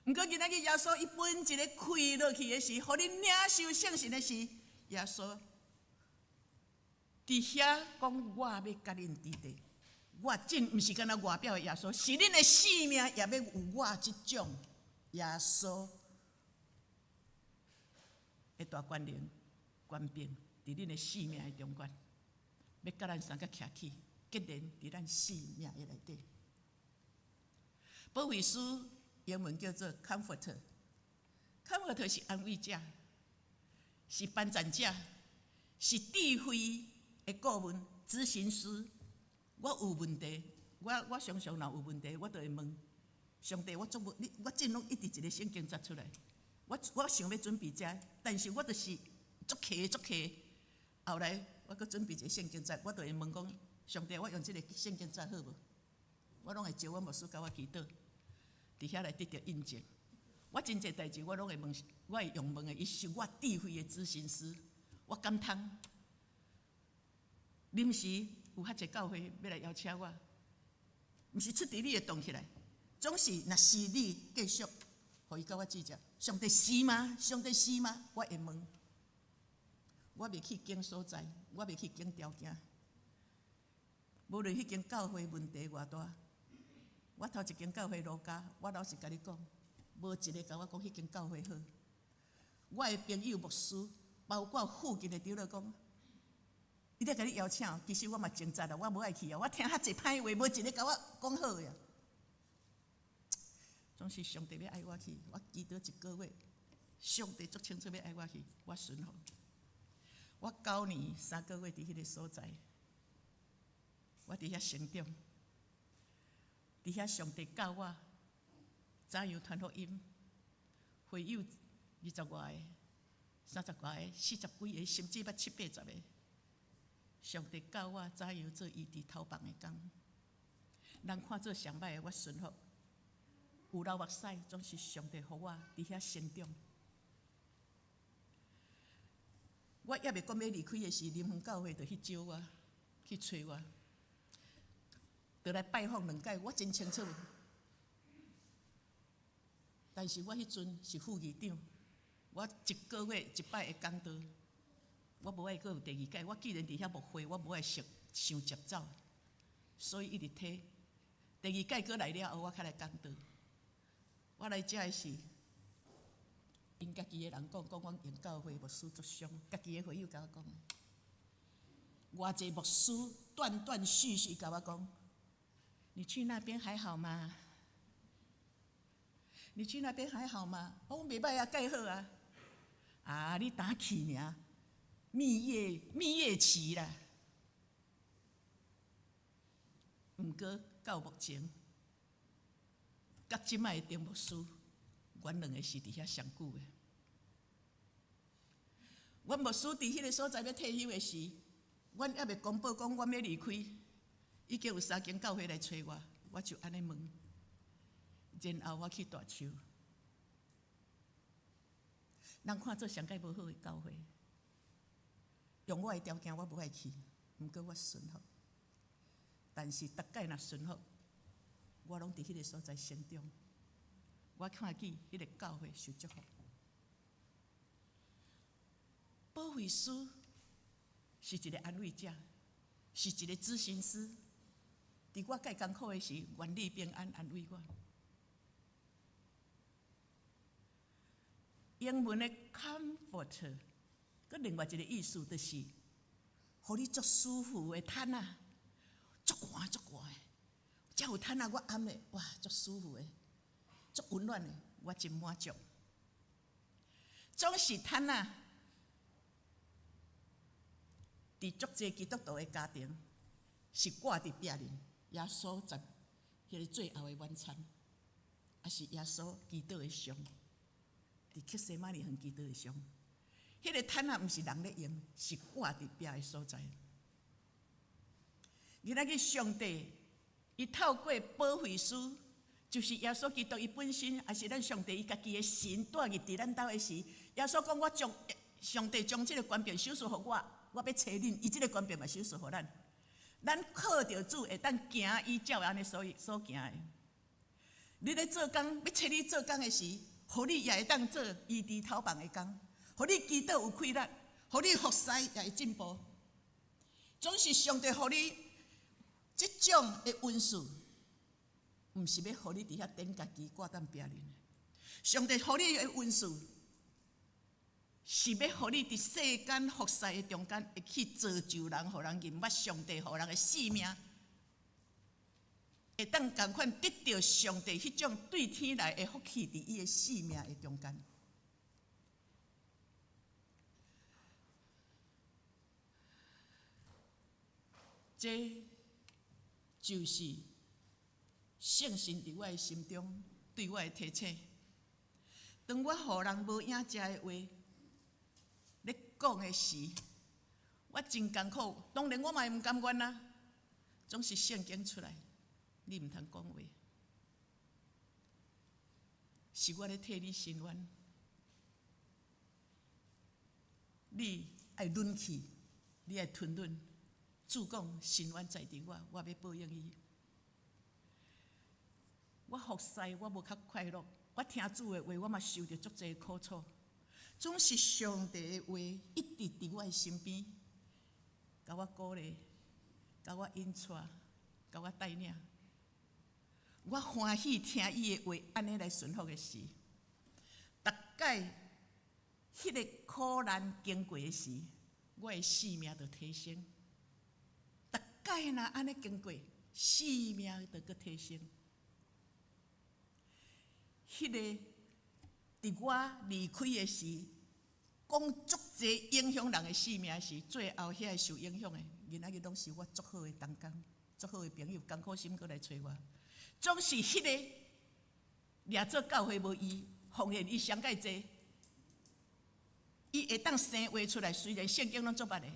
毋过今仔日耶稣伊分一个气落去的时，互你领受圣神的时，耶稣伫遐讲：“我要甲恁伫地。”我真毋是干那外表的耶稣，是恁的性命也要有我即种耶稣的大权能、权柄，伫恁的性命的中间，要甲咱三个徛起，结连伫咱性命的内底。保惠师英文叫做 comforter，comforter 是安慰者，是帮助者，是智慧的顾问、咨询师。我有问题，我常常若有问题，我就会问上帝。我真拢一直一个圣经摘出来。我想要准备这，但是我就是足客。后来我搁准备一个圣经摘，我就会问讲：上帝，我用这个圣经摘好无？我拢会招我牧师甲我祈祷，伫遐来得到印证。我真侪代志我拢会问，我会用问的，伊是我智慧的咨询师。我感通，临时。有遐济教会要来邀请我，毋是出伫你的动起来，总是若是你继续，互伊甲我指教。上帝是吗？上帝是吗？我会问，我袂去拣所在，我袂去拣条件。无论迄间教会问题偌大，我头一间教会路加，我老实甲你讲，无一个甲我讲迄间教会好。我的朋友牧师，包括附近的长老讲。伊咧甲你邀请，其实我嘛挣扎啦，我无爱去啊。我听遐济歹话，无一个甲我讲好呀。总是上帝要爱我去，我祈祷1个月，上帝足清楚要爱我去，我顺服。我9年3个月伫迄个所在，我伫遐成长，伫遐上帝教我怎样传福音，会友20外个、30外个、40几个，甚至捌70、80个。上帝教我怎样做医治头棒的工，人看做上歹的，我顺服。有流目屎，总是上帝予我伫遐成长。我也袂讲要离开的时，林园教会就去招我，去找我，就来拜访2届，我真清楚。但是我迄阵是副议长，我1个月1摆的讲道。我无爱阁有第2届，我既然伫遐牧会，我无爱想接走，所以一直推。第2届阁来了后，我较来讲道。我来遮的是，因家己的人讲阮因教会牧师足伤，家己的会友甲我讲，偌济牧师断断续续甲我讲，你去那边还好吗？你去那边还好吗？我讲袂歹啊，介好啊。啊，你打去尔，蜜月期啦。毋过到目前，甲即摆的丁牧师，阮两个是伫遐上久的。阮牧师伫迄个所在要退休的时，阮还袂公布讲阮要离开，已经有3间教会来找我，我就安尼问，然后我去大树。人看做上界无好的教会，用我的条件我无爱去，毋过我顺服。但是逐摆若顺服，我拢伫迄个所在成长。我看见迄个教会受祝福。保惠师是一个安慰者，是一个咨询师，伫我介艰苦的时，愿力平安安慰我。英文的 comfort， 佮另外一个意思就是，互你足舒服的毯啊，足寒足寒的，才有毯啊，我暗的哇，足舒服的，足温暖的，我真满足。总是毯啊，伫足侪基督徒的家庭，是挂伫壁面，耶稣在迄个最后的晚餐，也是耶稣基督的像。伫克西玛尼园基督的像，迄个毯啊，毋是人咧用，是挂伫壁的所在。今仔日上帝，伊透过保惠师，就是耶稣基督伊本身，也是咱上帝伊家己的神带入伫咱兜的时，耶稣讲：我将上帝将即个权柄授予互我，我要找恁，伊即个权柄嘛授予互咱。咱靠着主会当行伊照安尼所行的。你咧做工，要找你做工的时，互你也会当做医治头房的工，互你祈祷有快乐，互你服侍也会进步。总是上帝互你即种的恩赐，毋是要互你伫遐等家己挂等别人。上帝互你的恩赐，是要互你伫世间服侍的中间，会去造就人，互人认捌上帝，互人的性命。会当共款得到上帝迄种对天来的福气，伫伊的生命的中间。这就是圣神伫我的心中对我的提醒。当我互人无影食的话咧讲的时，我真艰苦。当然我嘛毋甘愿啊，总是圣经出来。你毋通讲话，是我咧替你伸冤。你爱忍气，你爱吞忍。主讲伸冤在伫我，我要报应伊。我服侍我无较快乐，我听主的话，我嘛受着足侪苦楚。总是上帝的话一直伫我的身边，甲我鼓励，甲我引带，甲我带领。我欢喜听伊的话，安尼来顺服的时，逐摆迄个苦难经过的时，我的生命就提升。逐摆若安尼经过，生命就搁提升。迄个伫我离开的时，讲足侪影响人的生命的时，最后遐受影响的，今仔日拢是我足好的同工、足好的朋友，艰苦心过来找我。总是迄个掠做教会无伊，奉献伊上介济，伊会当生话出来。虽然圣经拢做捌的，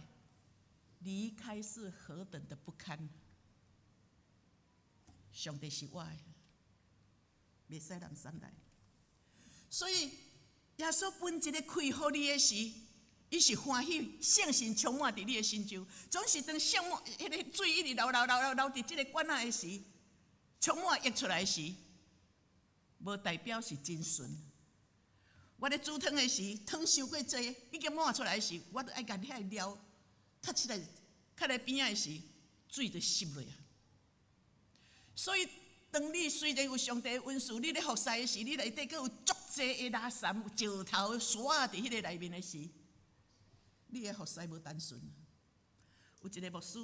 离开是何等的不堪。上帝是我的，袂使人伤害。所以耶稣本一个开互你的时，伊是欢喜圣神充满伫你的心中。总是当圣满迄个水一直流伫即个管仔的时。充满溢出来时，无代表是真顺。我咧煮汤的时，汤伤过济，已经满出来时，我著爱甲遐料较起来边仔的时，水就湿落啊。所以，当你虽然有上帝的恩赐，你咧服侍的时，你内底阁有足济的垃圾、石头、沙啊，伫迄个内面的时，你的服侍无单纯。有一个牧师。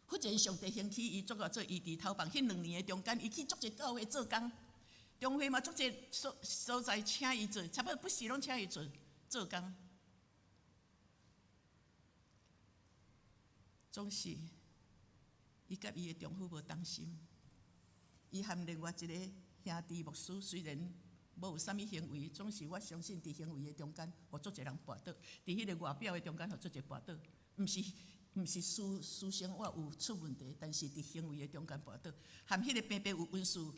忽然上帝兴起伊做医治头房，迄2年的中间，伊去足侪教会做工，中会嘛足侪所在请伊做，差不多不时拢请伊做。做工，总是伊甲伊的丈夫无同心。伊含另外一个兄弟牧师，虽然无有啥物行为，总是我相信伫行为的中间，互足侪人绊倒；伫迄个外表的中间，互足侪绊倒。毋是私生活有出问题，但是伫行为的中间绊倒。含迄个平平有温数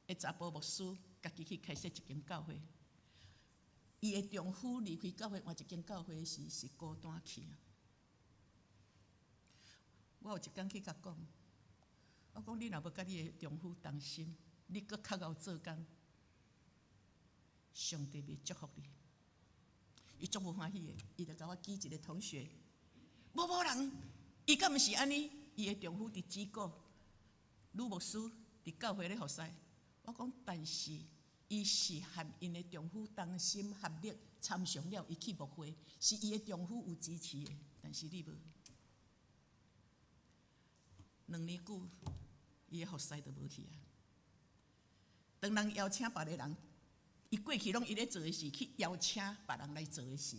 的查甫牧师，家己去开设一间教会。伊的丈夫离开教会换一间教会时，是孤单去。我有一天去甲讲，我讲你若要甲你的丈夫同心，你搁较熬做工，上帝袂祝福你。伊足无欢喜的，伊就甲我举一个同学，某人，伊敢毋是安尼？伊的丈夫伫机构，女牧师伫教会咧服侍。我讲，但是伊是和因的丈夫同心合力参详了，伊去牧会，是伊的丈夫有支持的，但是你无。2年久，伊的服侍就无去啊。当人邀请别个人，伊过去拢伊咧做的事，去邀请别人来做的事，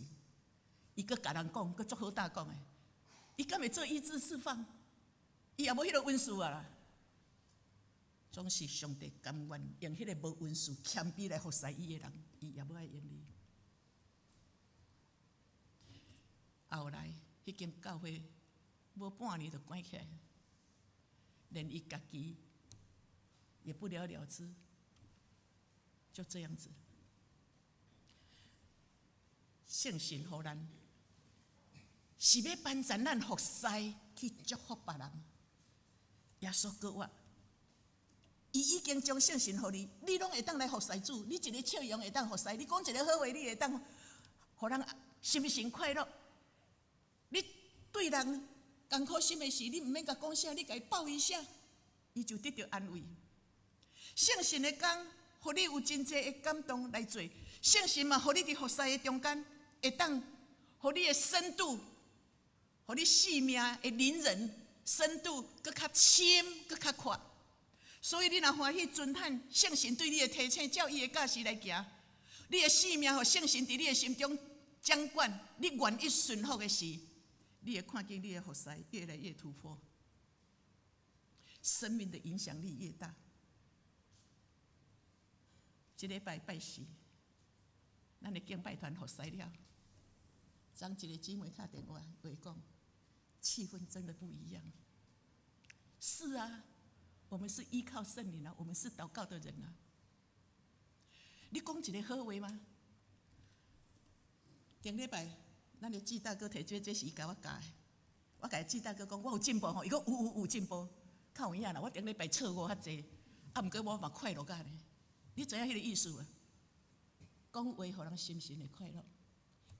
伊搁甲人讲，搁足好大讲的。伊敢会做医治释放？伊也无迄个温数啊啦。总是上帝甘愿用迄个无温数、谦卑来服侍伊的人，伊也无爱用你。后来迄间教会无半年就关起来，连伊家己也不了了之，就这样子。圣神互咱是要帮助咱服侍去祝福别人。耶稣讲话，伊已经将圣神互你，你拢会当来服侍主。你一个笑容会当服侍，你讲一个好话，你会当互人心情快乐。你对人艰苦心的事，你毋免甲讲啥，你甲伊抱一下，伊就得到安慰。圣神的讲，互你有真济的感动来做。圣神嘛，互你伫服侍的中间，会当互你的深度，互你生命的灵人深度搁较深，搁较阔。所以你若欢喜尊叹圣神对你的提醒，照伊的教示来行，你的生命互圣神伫你的心中掌管，你愿意顺服的时，你会看见你的服侍越来越突破，生命的影响力越大。一礼拜拜四，咱的敬拜团服侍了，昨一个姊妹打电话话讲，气氛真的不一样。是啊，我们是依靠圣灵啊，我们是祷告的人啊。你讲一个好话吗？顶礼拜，咱的季大哥提这是伊甲我教的，我甲季大哥讲，我有进步吼，伊讲有进步，较有影啦。我顶礼拜错误较济，啊，毋过我嘛快乐甲咧。你知影迄个意思无？讲话互人心情会快乐，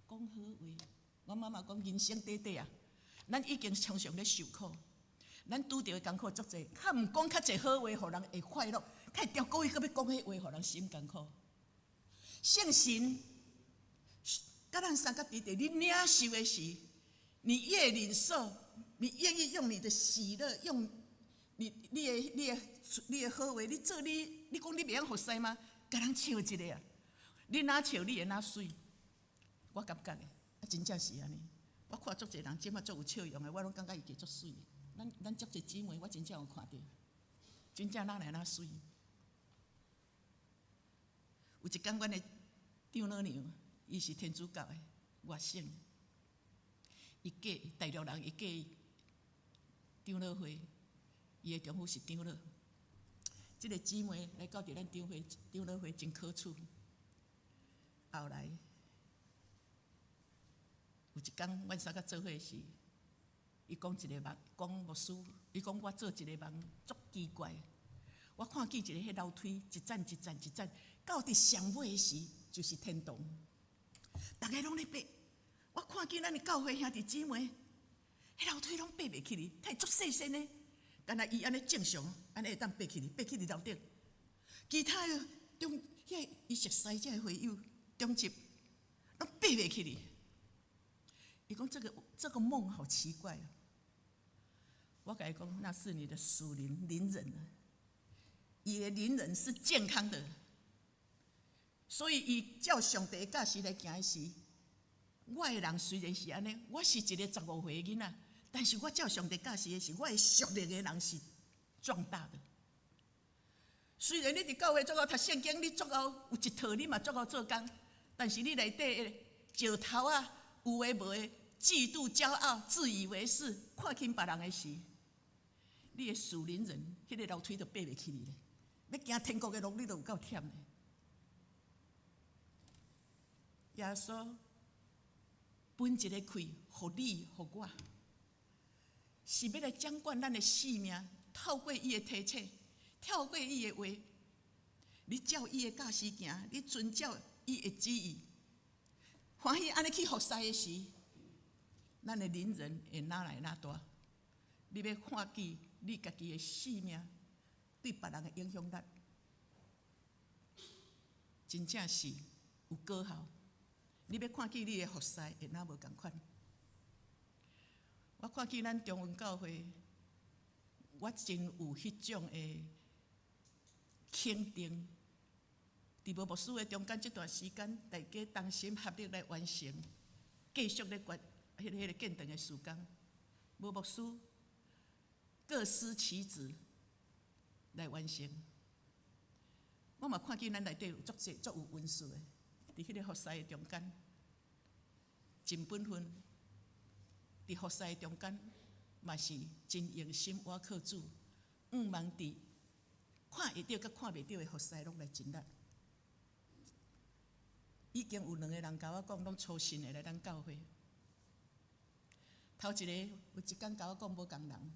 讲好话。我妈妈讲人生短短啊，咱已经常常咧受苦，咱拄着的艰苦足济，较毋讲较济好话，互人会快乐，较会调故意搁要讲迄话，互人心艰苦。圣神，甲咱三角地地，你领受的时，你越领受，你愿意用你的喜乐，用你的好话，你做你讲你袂晓服侍吗？甲人笑一个啊！你哪笑你会哪水？我感觉的，真正是安尼。我看足侪人即马足有笑容的，我拢感觉伊家足水。咱足侪姊妹，我真正有看到，真正哪来哪水。有一天，阮的长老娘，伊是天主教的外省，伊嫁大陆人，伊嫁长老会。伊的丈夫是长老，即个姊妹来到伫咱长老会真可处。后来有一天，阮三个做伙时，伊讲一个梦，讲牧师，伊讲我做一个梦足奇怪。我看见一个迄楼梯一站一站一站，到伫上尾的时就是天堂，大家拢咧爬。我看见咱的教会兄弟姊妹，迄楼梯拢爬袂起哩，太足细身呢。干那伊安尼正常，安尼会当爬起哩楼顶。其他的中遐伊熟悉这会友中级，拢爬袂起哩。伊讲这个梦好奇怪啊！我甲伊讲，那是你的属灵人啊，伊的灵人是健康的，所以伊照上帝的教示来行的时，我的人虽然是安尼，我是一个15岁的囡仔，但是我照上帝教示的是，我的属灵的人是壮大的。虽然你伫教会做好读圣经，你做好有一套，你嘛做好做工，但是你内底的石头啊，有诶无诶，嫉妒、骄傲、自以为是，看轻别人的事，你的属灵人，迄个楼梯都爬袂起你咧。要行天国的路，你都有够忝的。耶稣分一个气，互你，互我，是要来掌管咱的性命，透过伊的提醒，透过伊的话，你照伊的教示行，你遵照伊的旨意，欢喜安尼去服侍的时，咱的灵人会哪来哪大？你要看见你家己的性命对别人的影响力，真正是有果效。你要看见你的服侍会哪无共款？我看见咱中文教会，我真有迄种的肯定。伫无牧师的中间这段时间，大家同心合力来完成，继续来迄个建堂的事工。无牧师各司其职来完成。我嘛看见咱内底有足有温顺的。伫迄个服侍的中间，真本分；伫服侍的中间，嘛是真用心倚靠主，望伫看会到甲看袂到的服侍，拢来尽力。已经有2个人甲我讲，拢初信的来咱教会。头一个有一天甲我讲无共人，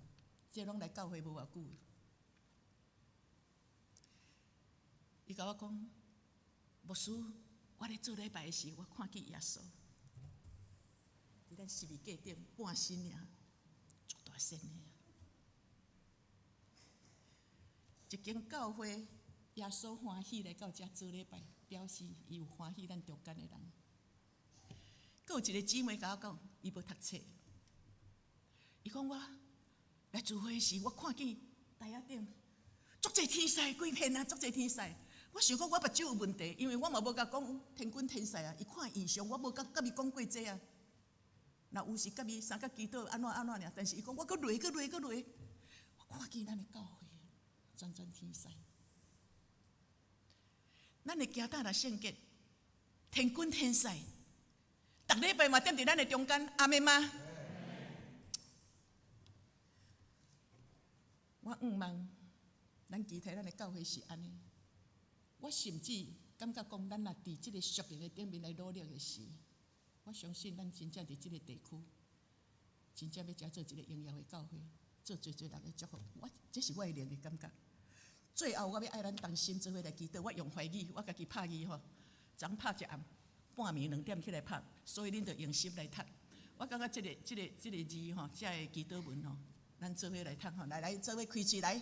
这拢来教会无偌久。伊甲我讲，牧师。我咧做礼拜的时，我看见耶稣伫咱十字架顶半身尔，足大身的。一间教会，耶稣欢喜来到遮做礼拜，表示伊有欢喜咱中间的人。佫有一个姊妹甲我讲，伊要读册，伊讲我来聚会时，我看见台仔顶足侪天使，几片啊，足侪天使。我想讲，我目睭有问题，因为我嘛无甲讲天君天使啊，伊看异象，我无甲伊讲过这啊。若有是甲伊三角祈祷安怎尔，但是伊讲我搁累，我看见咱的教会全天使，咱的行大若圣洁，天君天使，逐礼拜嘛踮伫咱的中间，阿妹吗？我望咱其他咱的教会是安尼。我甚至感觉讲，咱若伫即个属灵的顶面来努力的时，我相信咱真正伫即个地区，真正要做一个荣耀的教会，做最人的祝福。这是我的灵的感觉。最后，我要爱咱同心做伙来祈祷。我用怀疑，我家己拍字吼，昨拍一暗，半暝2点起来拍，所以恁着用心来读。我感觉这个字吼，这个祈祷文吼，咱做伙来读吼，来做伙开嘴来。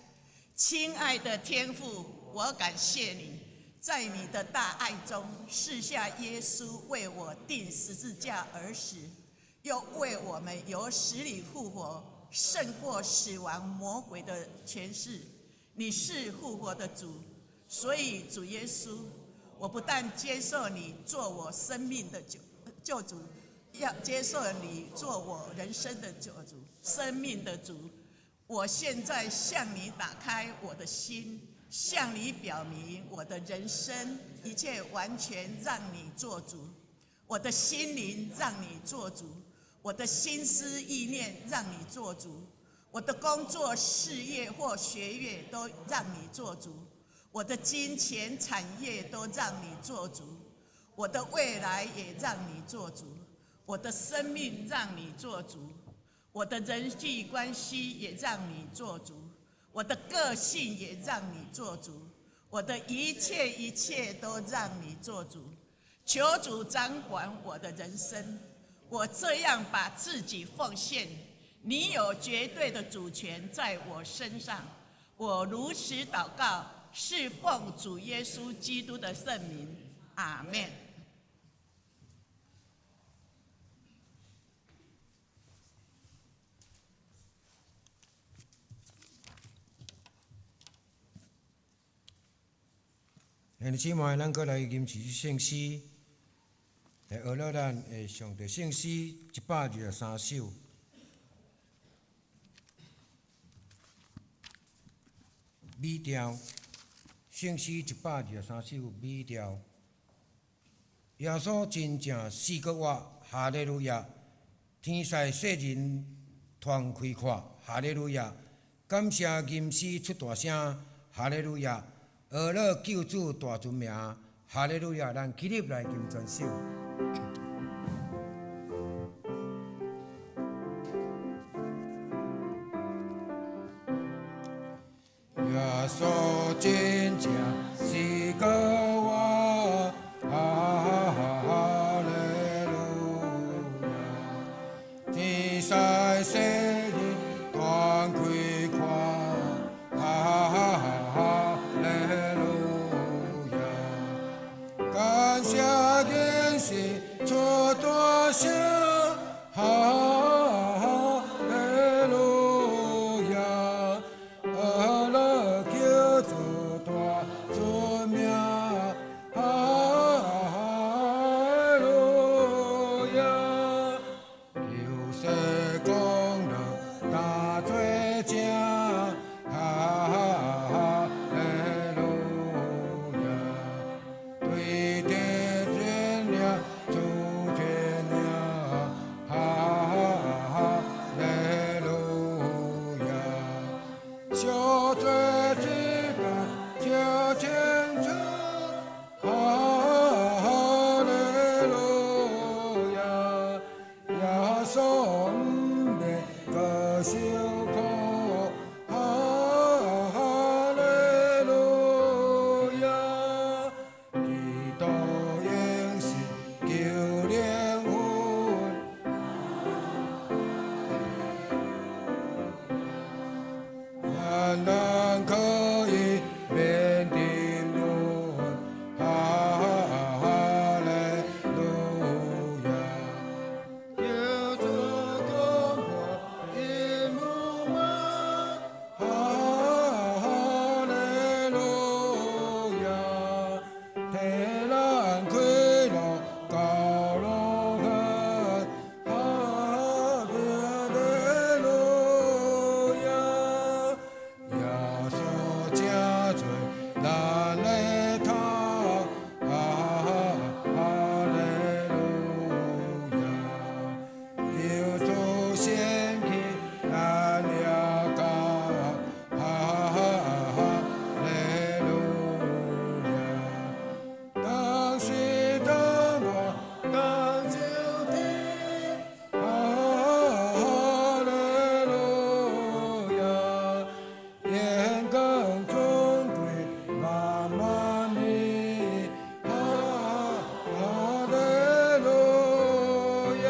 亲爱的天父，我感谢你，在你的大爱中赐下耶稣为我钉十字架而死，又为我们由死里复活，胜过死亡魔鬼的权势。你是复活的主，所以主耶稣，我不但接受你做我生命的救主，要接受你做我人生的救主，生命的主。我现在向你打开我的心，向你表明我的人生一切完全让你做主，我的心灵让你做主，我的心思意念让你做主，我的工作事业或学业都让你做主，我的金钱产业都让你做主，我的未来也让你做主，我的生命让你做主，我的人际关系也让你做主，我的个性也让你做主，我的一切都让你做主。求主掌管我的人生，我这样把自己奉献，你有绝对的主权在我身上。我如此祷告，是奉主耶稣基督的圣名，阿们。兄弟姊妹，咱搁来吟一首圣诗，来学了咱的上帝圣诗123首。米调，圣诗123首米调。耶稣真正死过活，哈利路亚！天使世人团开看，哈利路亚！感谢吟诗出大声，哈利路亚！学了救主大尊名，哈利路亚！咱起立来吟全首。耶稣真正是个我，哈利路亚！天使世人团开看，哈利路亚！感谢恩师出大声，哈利路亚！小罪之感就清楚，哈利路亚！耶稣不免个受苦，哈利路亚！基督应是救灵魂。咱可以免定论，哈利路亚！救主公破阴幕门，哈利路亚！替咱开路高路远，哈利路亚！耶稣正做咱的头，哈利路亚！救主献去咱了高，哈利路亚！当时当我当救天，哈利路亚！眼更尊贵慢慢地，哈利路亚！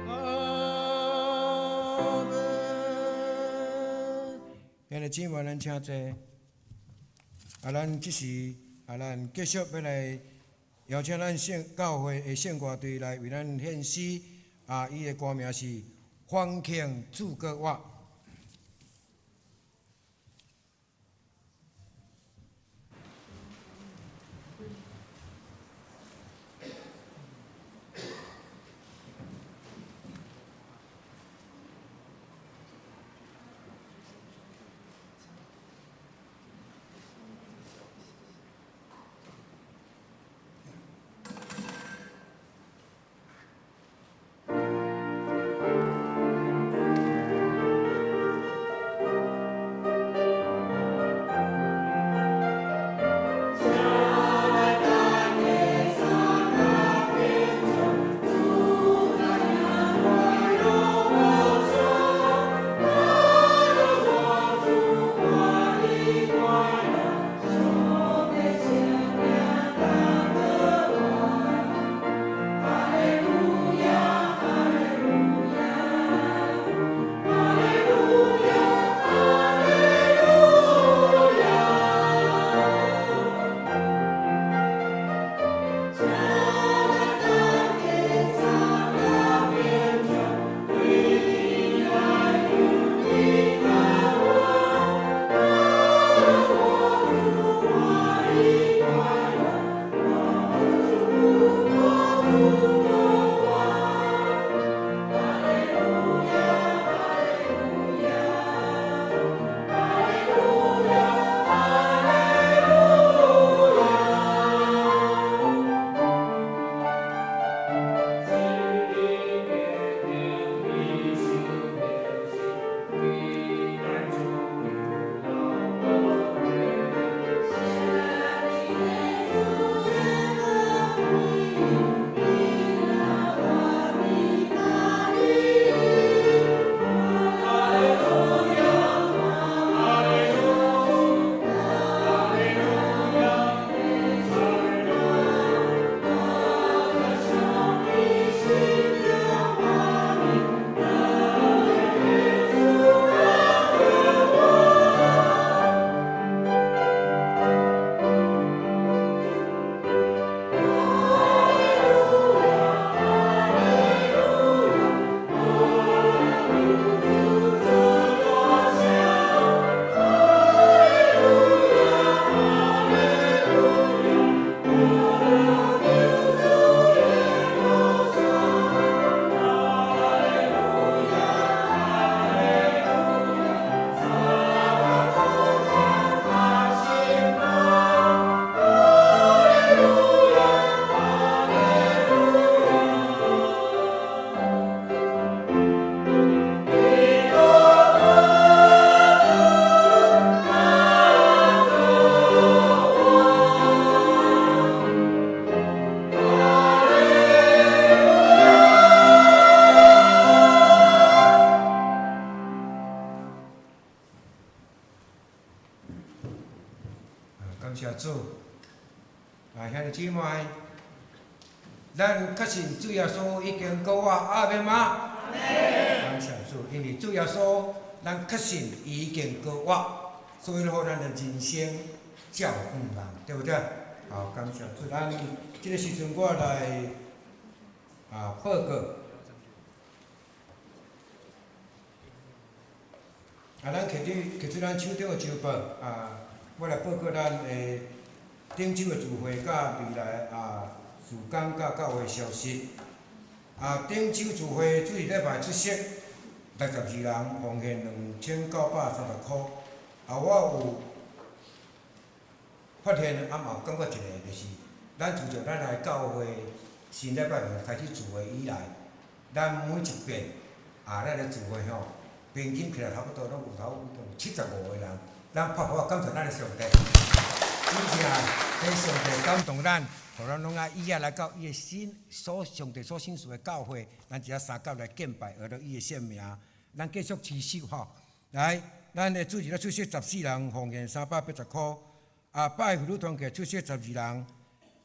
阿门。今日姊妹咱请坐。咱即时咱继续要来邀请咱教会的圣歌队来为咱献诗。伊的歌名是《欢庆主国我》。感谢主。兄弟姊妹，咱确信主耶稣已经救我，阿门吗？感谢主，因为主耶稣，咱确信伊已经救我，所以让咱的人生照不人，对不对？好，感谢主。咱这个时阵，我来报告。咱摕出咱手中的周报我来报告咱的顶周的聚会甲未来时间甲教会消息。顶周聚会主日礼拜出席62人，奉献2930块。我有发现嘛有感觉一个，就是咱自从咱来教会新礼拜开始聚会以来，咱每一遍咱的聚会吼。平均起来差不多拢有75个人，咱拍好感谢咱的上帝。真正迄上帝感动咱，互咱拢以后来到伊的上帝所信属的教会，咱一三教来敬拜，学到伊的圣名。咱继续持续吼，来，咱的主日咧出席14人，奉献380块。拜妇女团契出席12人，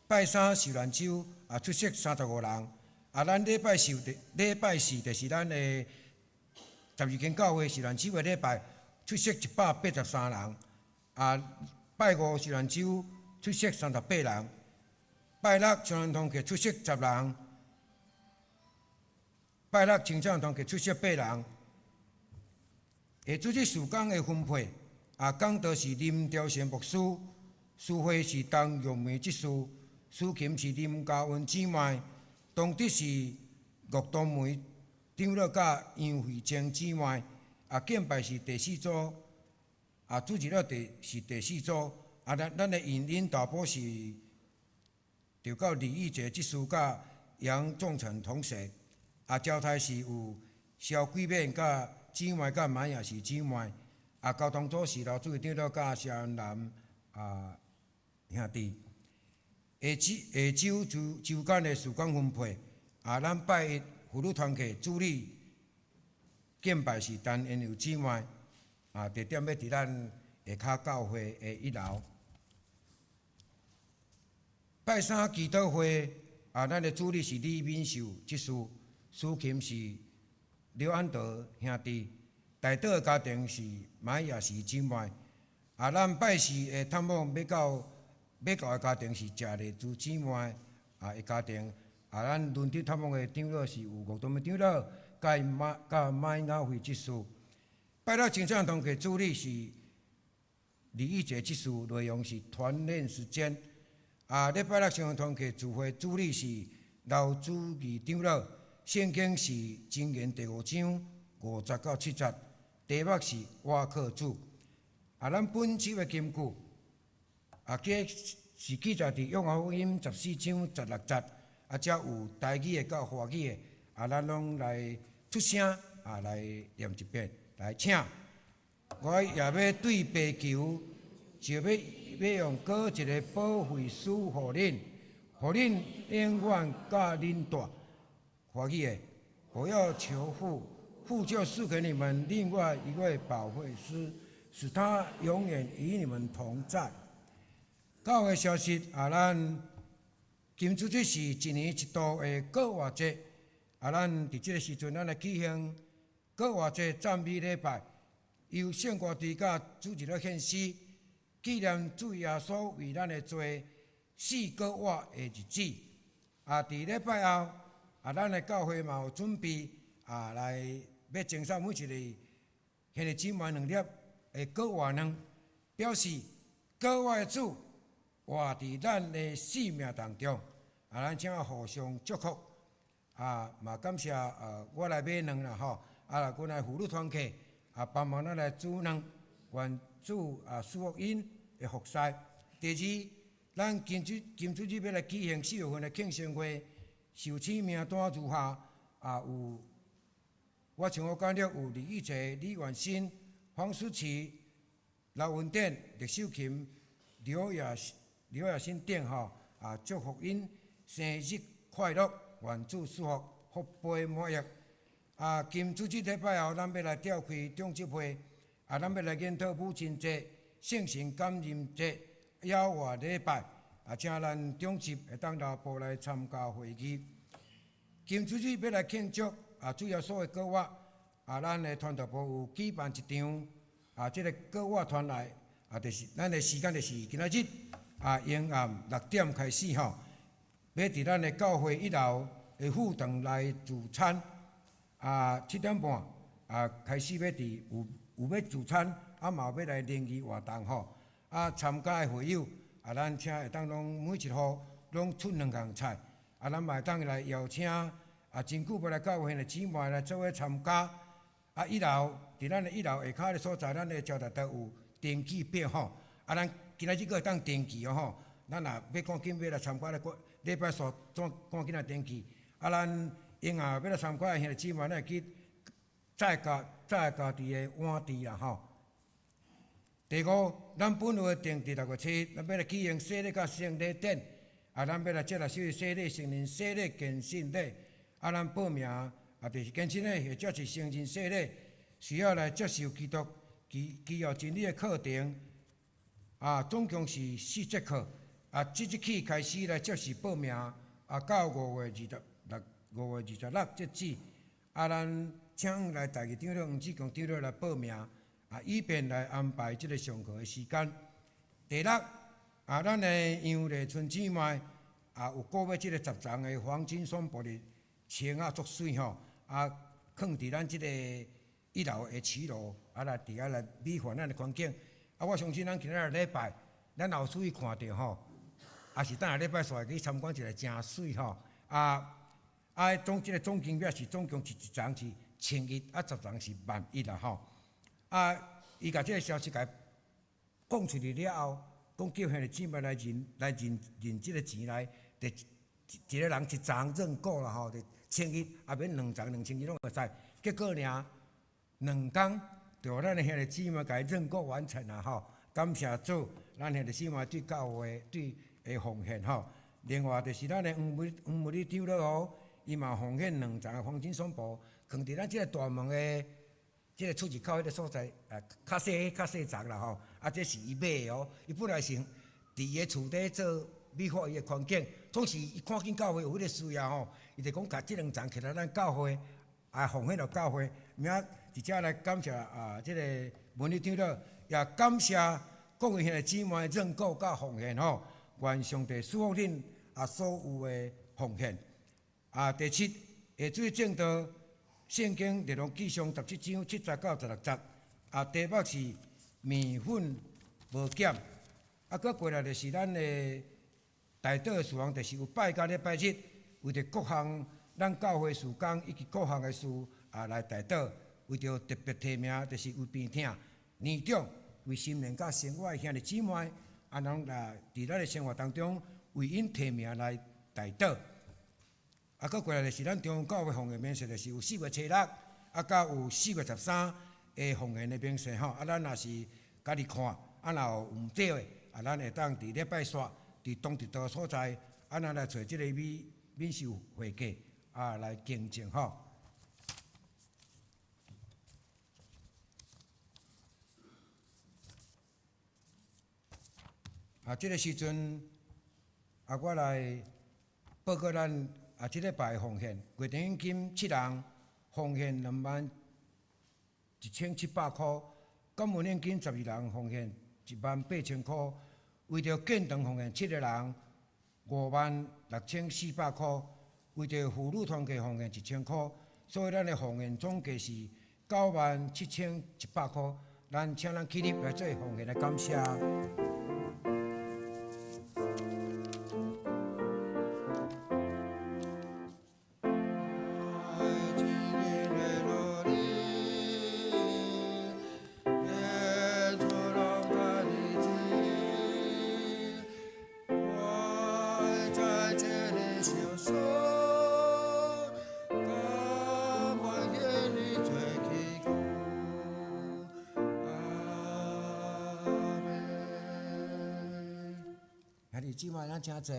拜三受难周出席35人。咱礼拜四就是咱的。12间教会受难周的礼拜出席183人，拜五受难周出席38人，拜六受难团契出席10人，拜六清唱团契出席8人。下主日事工的分配，讲道是林兆贤牧师，书会是陈玉梅执事，司琴是林嘉文姊妹，当值是岳东梅。长老甲杨慧清姊妹，敬拜是第4组，主日了是第4组，咱的引导播是就到李义杰执事甲杨仲成同事，招待是有肖桂冕甲姊妹甲马雅是姊妹，交通组是老主长老甲谢南兄弟。下周周间的事工分配，咱拜一。妇女团契主理敬拜是陈恩友姊妹，地点要伫咱下骹教会的1楼。拜三祈祷会，咱的主理是李敏秀执事，司琴是刘安德兄弟，代祷的家庭是马雅是姊妹。咱拜四的探望要到的家庭是谢丽珠姊妹的家庭。咱轮值探望的长老是有岳东的长老，甲马雅慧执事。拜六清唱团契主理是李义杰执事，内容是团练时间。礼拜六清唱团契聚会主理是刘主义长老，圣经是箴言第5章50到70，题目是我靠主。咱本周的金句，这是记载伫约翰福音14章16节。则有台语的甲华语的，咱拢来出声，来念一遍，来请。我也要对地球，就要用过一个保惠师互恁永远甲恁大。华语的，我要求父就赐给你们另外一位保惠师，使他永远与你们同在。教会消息咱。今主日是1年1度的国华节，咱伫这个时阵，咱来举行国华节赞美礼拜，由圣歌队甲主日咧献诗，纪念主耶稣为咱的罪死国活的日子。伫礼拜后，咱的教会嘛有准备来要赠送每一个兄弟姊妹2粒的国华卵，表示国华的主。活伫咱的生命当中，咱请互相祝福。嘛感谢我来买卵啦吼，阮来妇女团契帮忙咱来煮卵，愿主赐福因的服侍。第二，咱今主日要来举行4月份的庆生会，受请名单如下：有我像我简略有李义杰、李元新、黄思琪、刘文典、李秀琴、刘亚新等吼，祝福因生日快乐，愿主赐福，福杯满溢。今主日礼拜后，咱要来召开中集会，咱要来研讨母亲节、圣神感恩节邀活礼拜，请咱中集会当劳部来参加会议。今主日要来庆祝主要所有歌乐咱的传道部有举办一场这个歌乐团来就是咱的时间就是今仔日阴暗6点开始吼，要伫咱的教会1楼的副堂来聚餐7点半开始要有要聚餐嘛有要来联谊活动吼参加的会友咱请会当拢每一户拢出2项菜咱嘛会当来邀请真久无来教会的姊妹来做伙参加1楼伫咱的1楼下骹的所在，咱的招待都有登记表吼咱今仔日个会当登记吼，咱若要赶紧要来参加礼拜三赶紧来登记咱因要来参加的兄弟姊妹，咱会去载家己的碗池啦吼。第5，咱本月定伫6月7，咱要来举行洗礼甲圣礼典咱要来接来受洗礼、成人洗礼、献信礼咱报名就是献信礼或者是成人洗礼，需要来接受基督基要真理的课程总共是4节课即日起开始来接受报名到5月26截止咱请来台语长老黄志强长老来报名以便来安排这个上课的时间。第6咱的杨丽春姊妹有购买这个10丛的黄金双玻璃青作水吼放伫咱这个1楼的起楼来伫遐来美化咱的环境我相信咱今仔日礼拜咱也有注意看到吼是等下礼拜煞会去参观一下真水吼这个总金额是总共是1丛是110010丛是11000啦吼伊甲这个消息甲讲出去了后，讲叫兄弟姊妹来认这个钱来，一个人1丛认购啦吼，1100免2丛2200拢会使。结果呢，2天就咱的兄弟姊妹甲伊认购完成啦吼，感谢主，咱兄弟姊妹对教会对的奉献吼。另外就是咱的黄梅里长老伊嘛奉献2丛的黄金双布，放伫咱这个大门的。这个出入口迄个所在，较细丛啦吼，这是伊买的哦。伊本来是伫伊的厝底做美化伊的环境，总是伊看见教会有迄个需要吼，伊就讲甲这2丛起来咱教会，奉献到教会，明仔直接来感谢这个文理长老，也感谢各位兄弟姊妹认购甲奉献吼，愿上帝赐福恁所有的奉献。第7，下水正道。圣经内容记上17章7节到16节题目是面粉无减搁过来就是咱的大道的事项，就是有拜假礼拜日，为着各项咱教会事工以及各项的事来大道，为着特别提名，就是为病痛、年长、为心灵甲生活的兄弟姊妹拢伫咱的生活当中为因提名来大道。搁过来就是咱中央教会奉献名册，就是有4月初6，甲有4月13的奉献的名册吼。咱若是家己看，若有毋对的，咱会当伫礼拜煞，伫当地道所在，咱来找即个免受会价来见证吼。即个时阵我来报告咱。这礼拜奉献，月定金7人奉献21700块，感恩奖金12人奉献18000块，为着建堂奉献7个人56400块，为着妇女团契奉献1000块，所以咱的奉献总计是97700块。咱请咱起立来做奉献的感谢。即摆咱真济，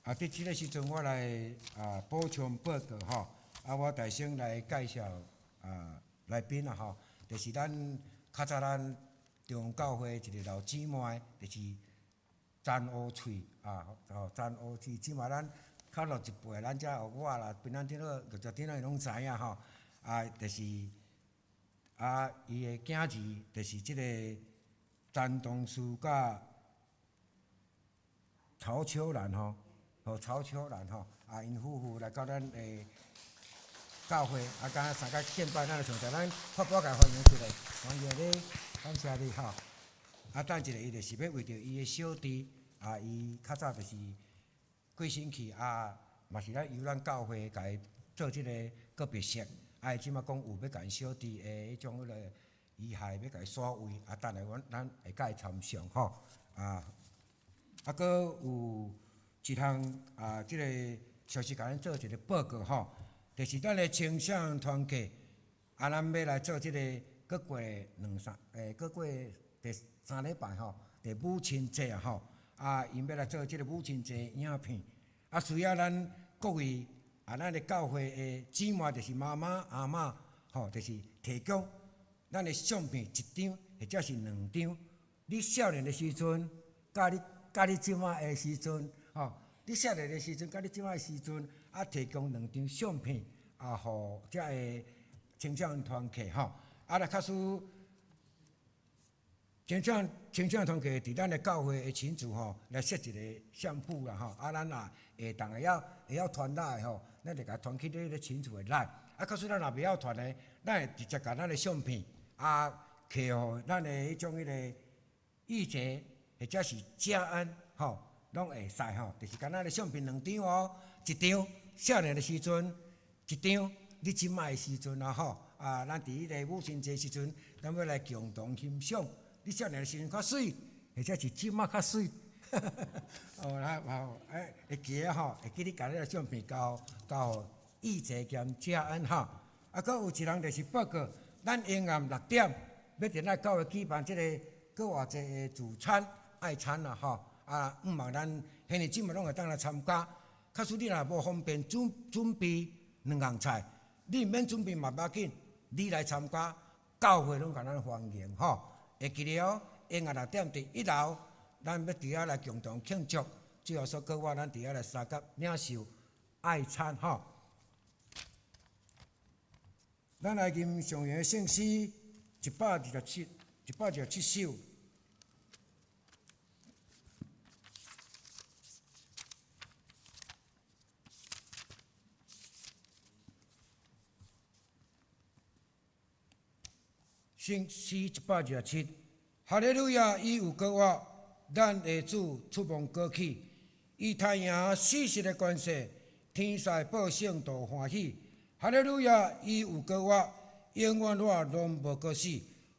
伫即个时阵我来补充报告吼。我大声来介绍来宾吼，就是咱较早咱中央教会一个老姊妹，就是詹乌翠詹乌翠，即马咱较老一辈，咱遮有我啦，平安顶落60顶落拢知影吼。就是伊的囝儿，就是即个詹东书甲曹秋兰曹秋兰因夫妇来到咱的教会，刚三个见拜，咱就上台，咱发表甲欢迎出来，欢迎你，感谢你吼。等一下，伊就是要为着伊的小弟，伊较早就是过身去，嘛是咱由咱教会甲伊做即个告别式，即马讲有要甲因小弟的迄种个遗骸要甲伊所位，等下咱会甲伊参详吼。阁有一项即个消息，甲咱做一个报告吼，就是咱的青少团契，咱要来做即个过过第3礼拜吼，第母亲节吼，因要来做即个母亲节影片，需要咱各位咱的教会的姊妹，就是妈妈阿嬷吼，就是提供咱的相片1张或者是2张，你少年的时阵，甲你即马的时阵，你少年的时阵，甲你即马的时阵，提供2张相片，互遮个青少年团契吼，来假使青少年团契伫咱的教会的群组吼，来设一个相簿啦吼，咱下当会晓传来吼，咱就甲传去迄个群组的内。假使咱若袂晓传的，咱会直接甲咱的相片摕互咱的迄种个义姐或者是家恩吼，拢会使吼，就是甲咱的相片2张1张少年的时阵，1张你即摆的时阵吼，咱伫迄个母亲节时阵，咱要来共同欣赏。你少年的时阵较水，或者是即马较水，会记吼，会记你甲你的相片交义姐兼家恩吼。阁有一项就是报告，咱永暗6点要伫咱教会举办即个搁偌济的自餐爱餐啦吼，毋茫咱遐尼姊妹拢会当来参加。假使你若无方便准备2样菜，你毋免准备嘛不要紧，你来参加，教会拢甲咱欢迎吼。会记得哦，永暗6点伫1楼，咱要伫遐来共同庆祝。最后所讲话，咱伫遐来三甲领受爱餐吼。咱来吟上元圣诗127首。圣诗127，哈利路亚！伊有救我，咱的主出梦过去，伊太赢死实的关系，天使报圣道欢喜。哈利路亚！伊有救我，永远我拢无过死。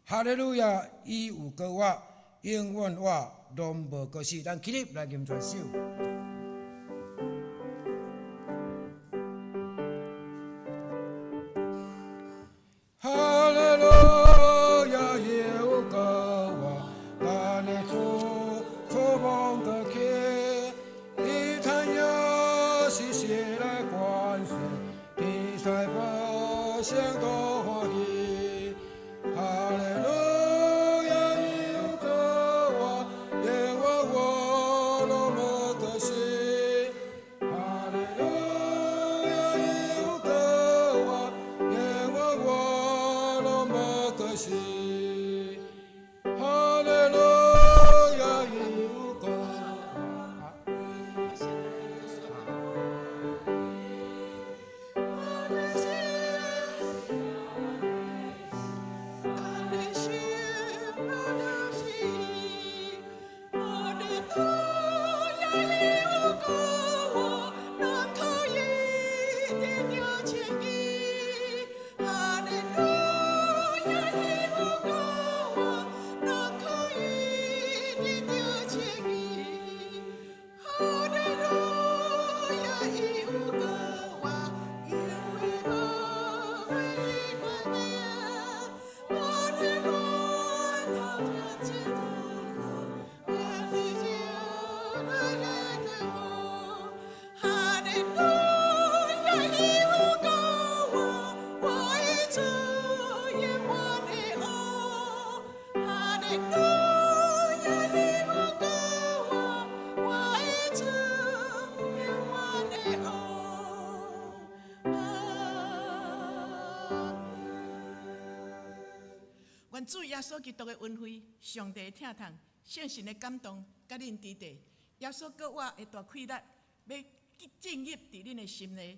哈利路亚！伊有救我，永远我拢无过死。咱起立来吟全首。愿主耶稣基督的恩惠、上帝的疼痛、圣神的感动，甲恁伫地。耶稣搁我会大气力，要进入伫恁的心内，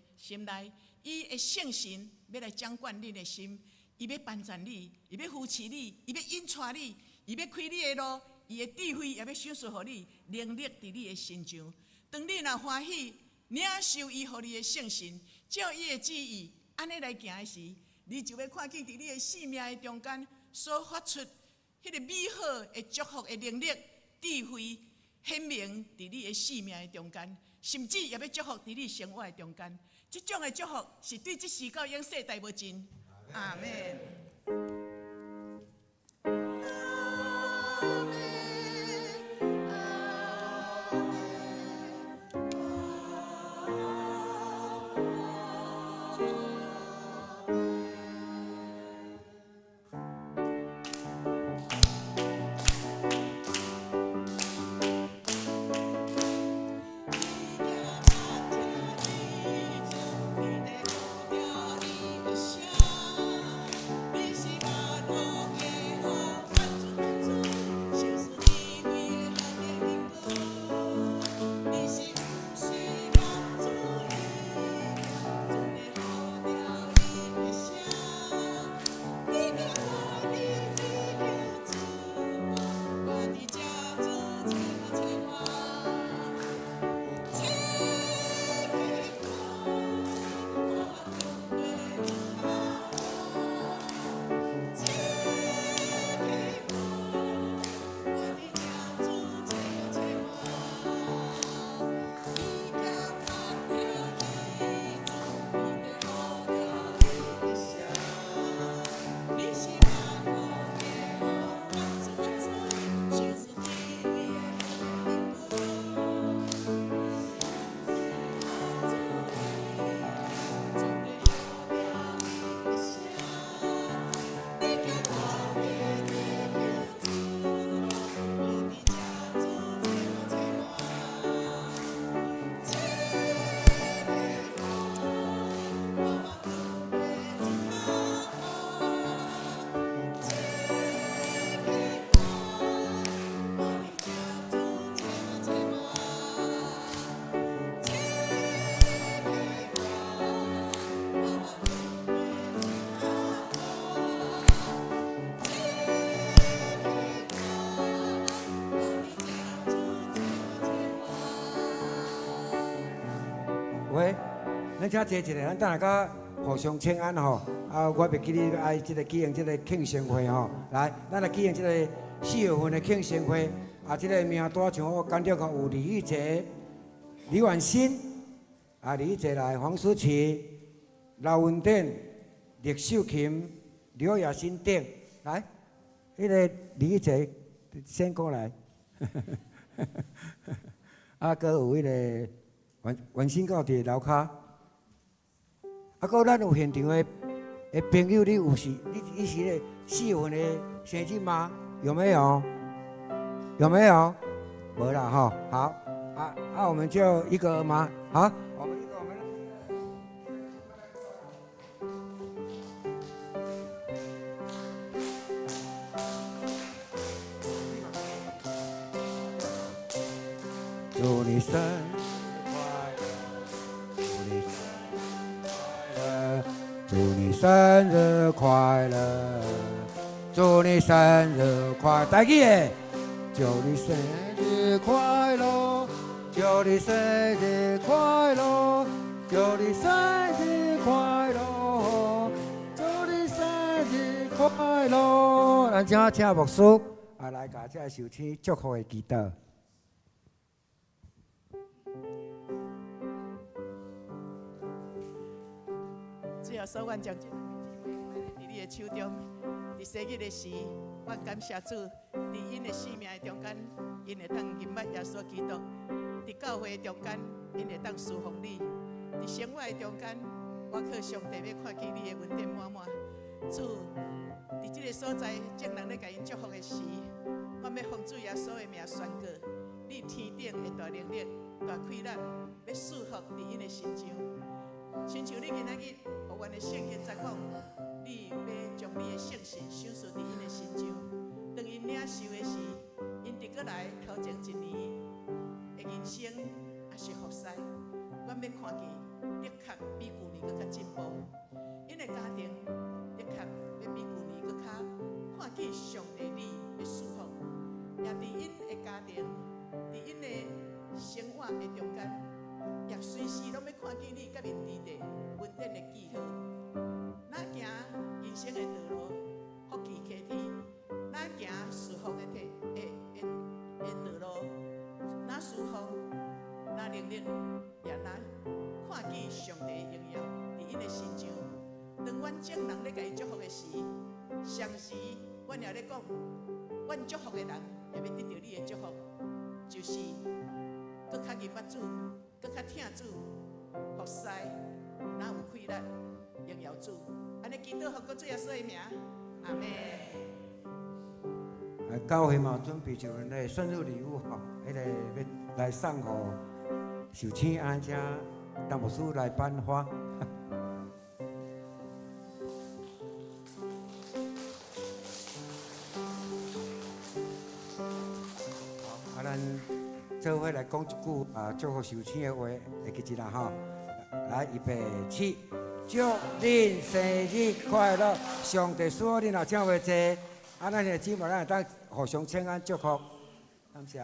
伊的圣神要来掌管恁的心，伊要帮助你，伊要扶持你，伊要引带你，伊要开你的路，伊的智慧也要赏赐予你，能力伫你的身上。当你若欢喜领受伊予你的圣神，照伊的旨意安尼来行的时，你就要看见伫你的生命的中间所发出迄个美好的祝福的能力、智慧显明伫你的生命的中间，甚至也要祝福伫你生活的中间。这种的祝福是对这世到永世代无尽。阿门。喂，咱请坐一下，咱等下甲互相请安吼。啊，我袂记你爱即个举行即个庆生会吼。来，咱来举行即个4月份的庆生会。啊，即个名单像我简略讲，有李玉洁、李婉欣，啊，李玉洁来，黄舒淇、刘文典、聂秀琴、刘雅欣等。来，迄个李玉洁先过来。啊，搁有迄个。完成到伫楼骹，啊，搁咱有现场的朋友，你有是？你是咧4月份的生日吗？有没有？有没有？没啦哈。好，我们就一个吗？好，我们一个我们。祝你生日。祝你生日快乐！祝你生日快！台语的，祝你生日快乐！祝你生日快乐！祝你生日快乐！祝你生日快乐！咱今请牧师来甲这受请祝福的祈祷。最后，所愿将这伫你的手中，伫生日的时，我感谢主，伫因的生命的中间，因会当认捌耶稣基督；伫教会的中间，因会当侍奉你；伫生活的中间，我靠上帝要看见你的恩典满满。主，伫这个所在，众人咧甲因祝福的时，我要奉主耶稣的名宣告：你天顶的大能力、大气力，要束缚伫因的心上。亲像你今仔日学完的圣经在讲，你要将你的圣神赏赐伫因的心上。当因领受的时，因直过来头前一年的人生也是服侍。阮要看见的确比旧年更较进步。因的家庭的确要比旧年更较看见上帝你的祝福，也伫因的家庭，伫因的生活的中间，也随时拢要看见你甲面地地稳定的记号。咱行人生的道路，福气溪天；咱行顺风的道路，咱顺风，咱能力也咱看见上帝的荣耀伫因的心上。当阮众人咧甲伊祝福的时，上时阮也咧讲，阮祝福的人也要得到你的祝福，就是搁较认捌主，搁较听主，服侍，哪有快乐，荣耀主。安尼祈祷，福国主耶稣的名，阿门。教会嘛准备一份咧生日礼物吼，迄个要来送互受请安遮陈牧师来颁发。好，咱做伙来讲一句祝福受请的话，会记一下吼。来，预备起，祝恁生日快乐！上帝使恁也请袂济，咱的姊妹咱会当互相请安祝福，感谢。